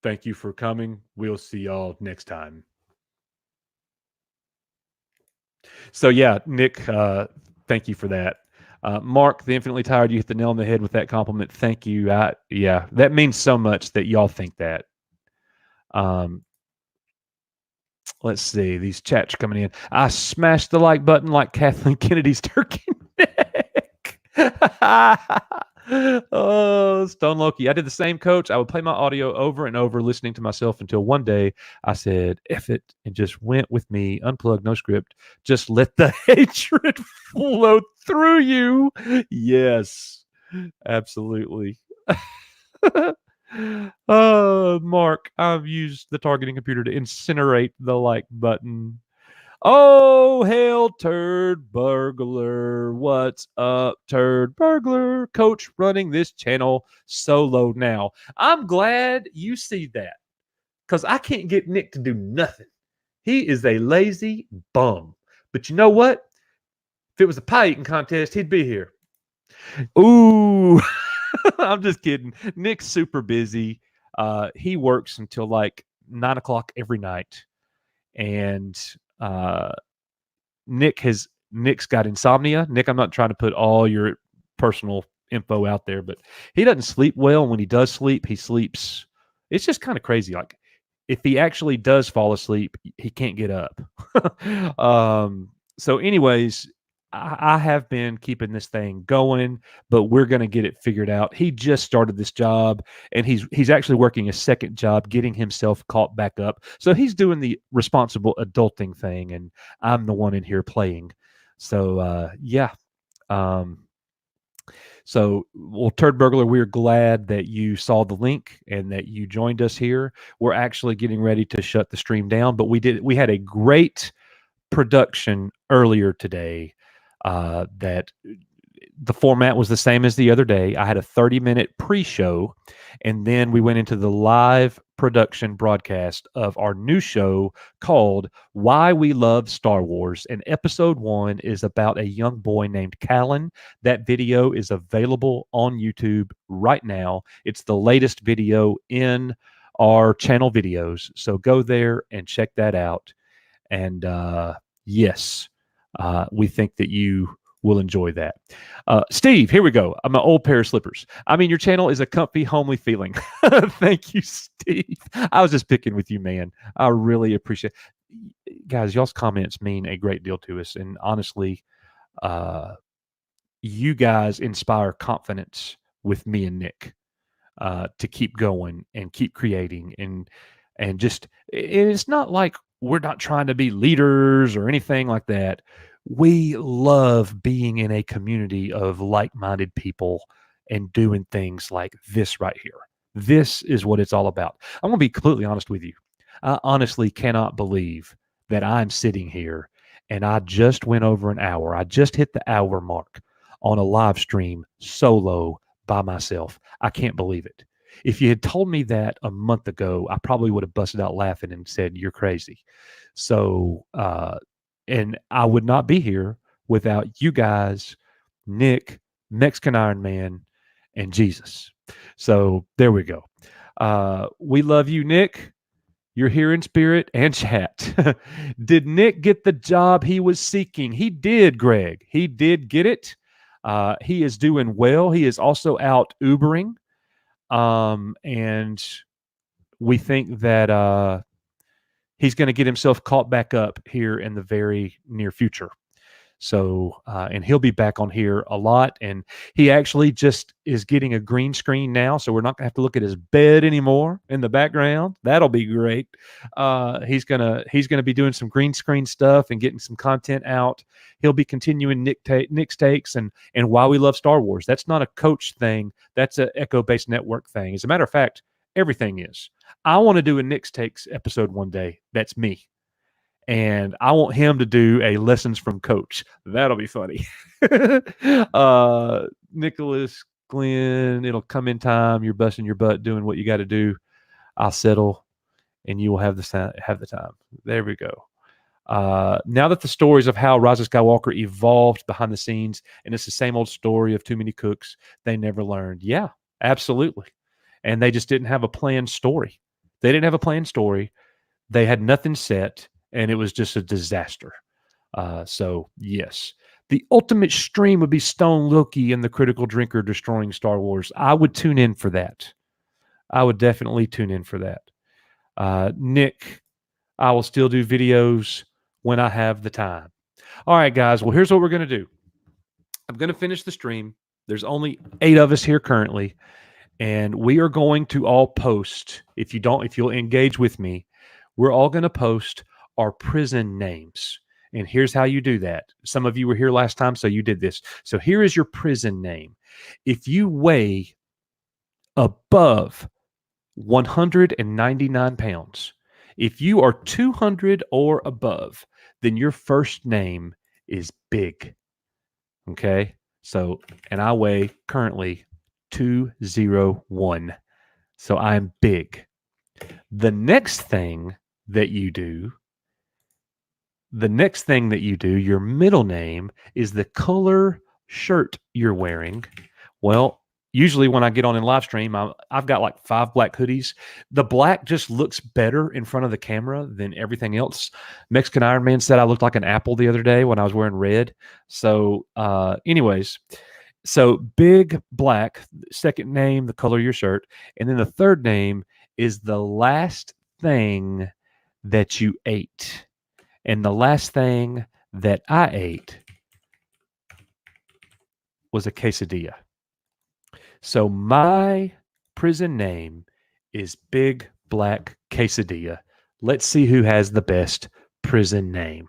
thank you for coming. We'll see y'all next time. So, yeah, Nick, thank you for that. Mark, the Infinitely Tired, you hit the nail on the head with that compliment. Thank you. That means so much that y'all think that. Let's see. These chats are coming in. I smashed the like button like Kathleen Kennedy's turkey neck. Oh, Stone Loki. I did the same, Coach. I would play my audio over and over, listening to myself, until one day I said, F it, and just went with me, unplugged, no script. Just let the hatred flow through you. Yes, absolutely. Mark, I've used the targeting computer to incinerate the like button. Oh, hail, turd burglar. What's up, turd burglar? Coach running this channel solo now. I'm glad you see that, because I can't get Nick to do nothing. He is a lazy bum. But you know what? If it was a pie eating contest, he'd be here. Ooh. I'm just kidding. Nick's super busy. He works until like 9 o'clock every night. And Nick's got insomnia. Nick, I'm not trying to put all your personal info out there, but he doesn't sleep well. When he does sleep, he sleeps. It's just kind of crazy. Like, if he actually does fall asleep, he can't get up. So anyways, I have been keeping this thing going, but we're going to get it figured out. He just started this job, and he's actually working a second job, getting himself caught back up. So he's doing the responsible adulting thing, and I'm the one in here playing. So yeah. So, well, Turd Burglar, we're glad that you saw the link and that you joined us here. We're actually getting ready to shut the stream down, but we had a great production earlier today that the format was the same as the other day. I had a 30-minute pre-show, and then we went into the live production broadcast of our new show called Why We Love Star Wars. And episode 1 is about a young boy named Callan. That video is available on YouTube right now. It's the latest video in our channel videos. So go there and check that out. And yes, we think that you will enjoy that. Steve, here we go. I'm an old pair of slippers. I mean, your channel is a comfy, homely feeling. Thank you, Steve. I was just picking with you, man. I really appreciate it. Guys, y'all's comments mean a great deal to us. And honestly, you guys inspire confidence with me and Nick to keep going and keep creating. And just, it's not like we're not trying to be leaders or anything like that. We love being in a community of like-minded people and doing things like this right here. This is what it's all about. I'm going to be completely honest with you. I honestly cannot believe that I'm sitting here and I just went over an hour. I just hit the hour mark on a live stream solo by myself. I can't believe it. If you had told me that a month ago, I probably would have busted out laughing and said, you're crazy. So, and I would not be here without you guys, Nick, Mexican Iron Man, and Jesus. So there we go. We love you, Nick. You're here in spirit and chat. Did Nick get the job he was seeking? He did, Greg. He did get it. He is doing well. He is also out Ubering. And we think that he's going to get himself caught back up here in the very near future. So, and he'll be back on here a lot. And he actually just is getting a green screen now. So we're not going to have to look at his bed anymore in the background. That'll be great. He's going to be doing some green screen stuff and getting some content out. He'll be continuing Nick's takes and Why We Love Star Wars. That's not a coach thing. That's an Echo-based network thing. As a matter of fact, everything is. I want to do a Nick's Takes episode one day. That's me. And I want him to do a Lessons from Coach. That'll be funny. Nicholas, Glenn, it'll come in time. You're busting your butt doing what you got to do. I'll settle, and you will have the time. There we go. Now that the stories of how Rise of Skywalker evolved behind the scenes, and it's the same old story of too many cooks, they never learned. Yeah, absolutely. And they just didn't have a planned story. They didn't have a planned story. They had nothing set. And it was just a disaster. So, yes. The ultimate stream would be Stone Loki and the Critical Drinker destroying Star Wars. I would tune in for that. I would definitely tune in for that. Nick, I will still do videos when I have the time. All right, guys. Well, here's what we're going to do. I'm going to finish the stream. There's only 8 of us here currently. And we are going to all post, if you'll engage with me, we're all going to post our prison names. And here's how you do that. Some of you were here last time, so you did this. So here is your prison name. If you weigh above 199 pounds, if you are 200 or above, then your first name is Big. Okay? So, and I weigh currently 201. So I'm Big. The next thing that you do, your middle name is the color shirt you're wearing. Well, usually when I get on in live stream, I've got like 5 black hoodies. The black just looks better in front of the camera than everything else. Mexican Iron Man said I looked like an apple the other day when I was wearing red. So anyways, so Big Black, second name, the color of your shirt. And then the third name is the last thing that you ate. And the last thing that I ate was a quesadilla. So my prison name is Big Black Quesadilla. Let's see who has the best prison name.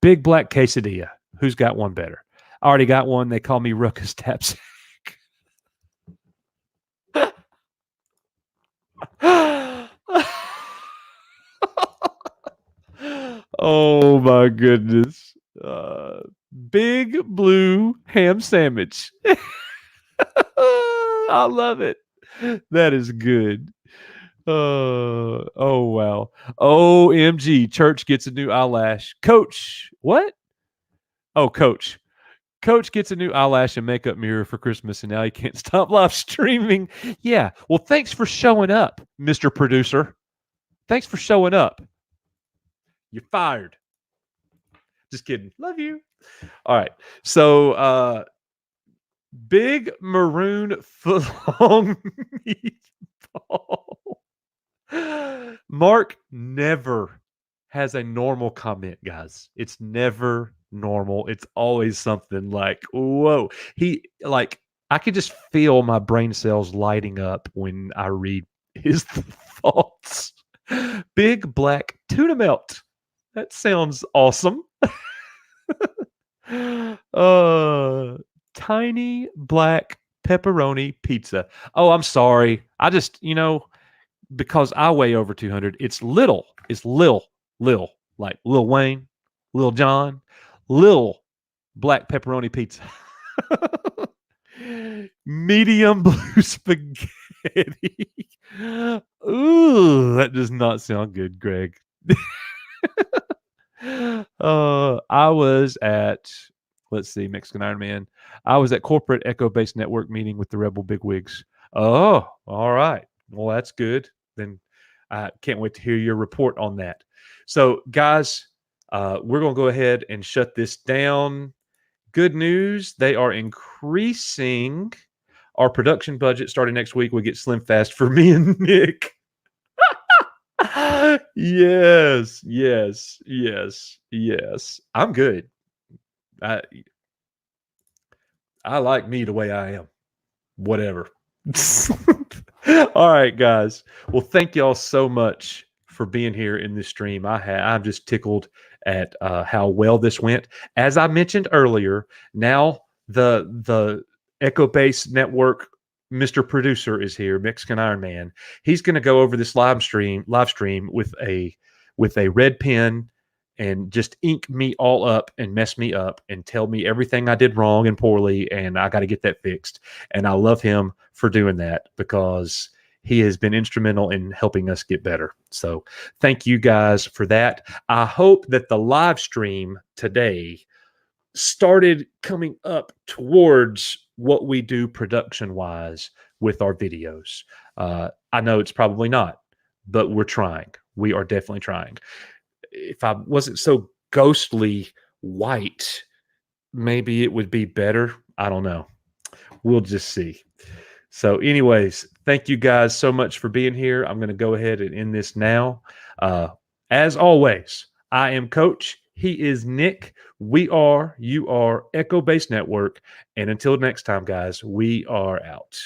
Big Black Quesadilla. Who's got one better? I already got one. They call me Ruckus Tapsack. Oh my goodness. Big blue ham sandwich. I love it. That is good. Oh wow. OMG. Church gets a new eyelash. Coach. What? Oh, Coach. Coach gets a new eyelash and makeup mirror for Christmas, and now he can't stop live streaming. Yeah. Well, thanks for showing up, Mr. Producer. Thanks for showing up. You're fired. Just kidding. Love you. All right. So big maroon footlong meatball. Mark never has a normal comment, guys. It's never normal. It's always something like, whoa. I could just feel my brain cells lighting up when I read his thoughts. Big black tuna melt. That sounds awesome. Tiny black pepperoni pizza. Oh, I'm sorry. I just, because I weigh over 200, it's little. It's Lil, like Lil Wayne, Lil John, Lil black pepperoni pizza. Medium blue spaghetti. Ooh, that does not sound good, Greg. I was at, let's see, Mexican Iron Man. I was at corporate Echo Base Network meeting with the Rebel bigwigs. Oh, all right. Well, that's good. Then I can't wait to hear your report on that. So, guys, we're going to go ahead and shut this down. Good news. They are increasing our production budget starting next week. We get Slim Fast for me and Nick. Yes. I'm good. I like me the way I am. Whatever. All right, guys. Well, thank y'all so much for being here in this stream. I'm just tickled at how well this went. As I mentioned earlier, now the Echo Base Network Mr. Producer is here, Mexican Iron Man. He's going to go over this live stream with a red pen and just ink me all up and mess me up and tell me everything I did wrong and poorly, and I got to get that fixed. And I love him for doing that because he has been instrumental in helping us get better. So thank you guys for that. I hope that the live stream today started coming up towards what we do production-wise with our videos. I know it's probably not, but we're trying. We are definitely trying. If I wasn't so ghostly white, maybe it would be better. I don't know. We'll just see. So anyways, thank you guys so much for being here. I'm going to go ahead and end this now. As always, I am Coach. He is Nick. You are Echo Base Network. And until next time, guys, we are out.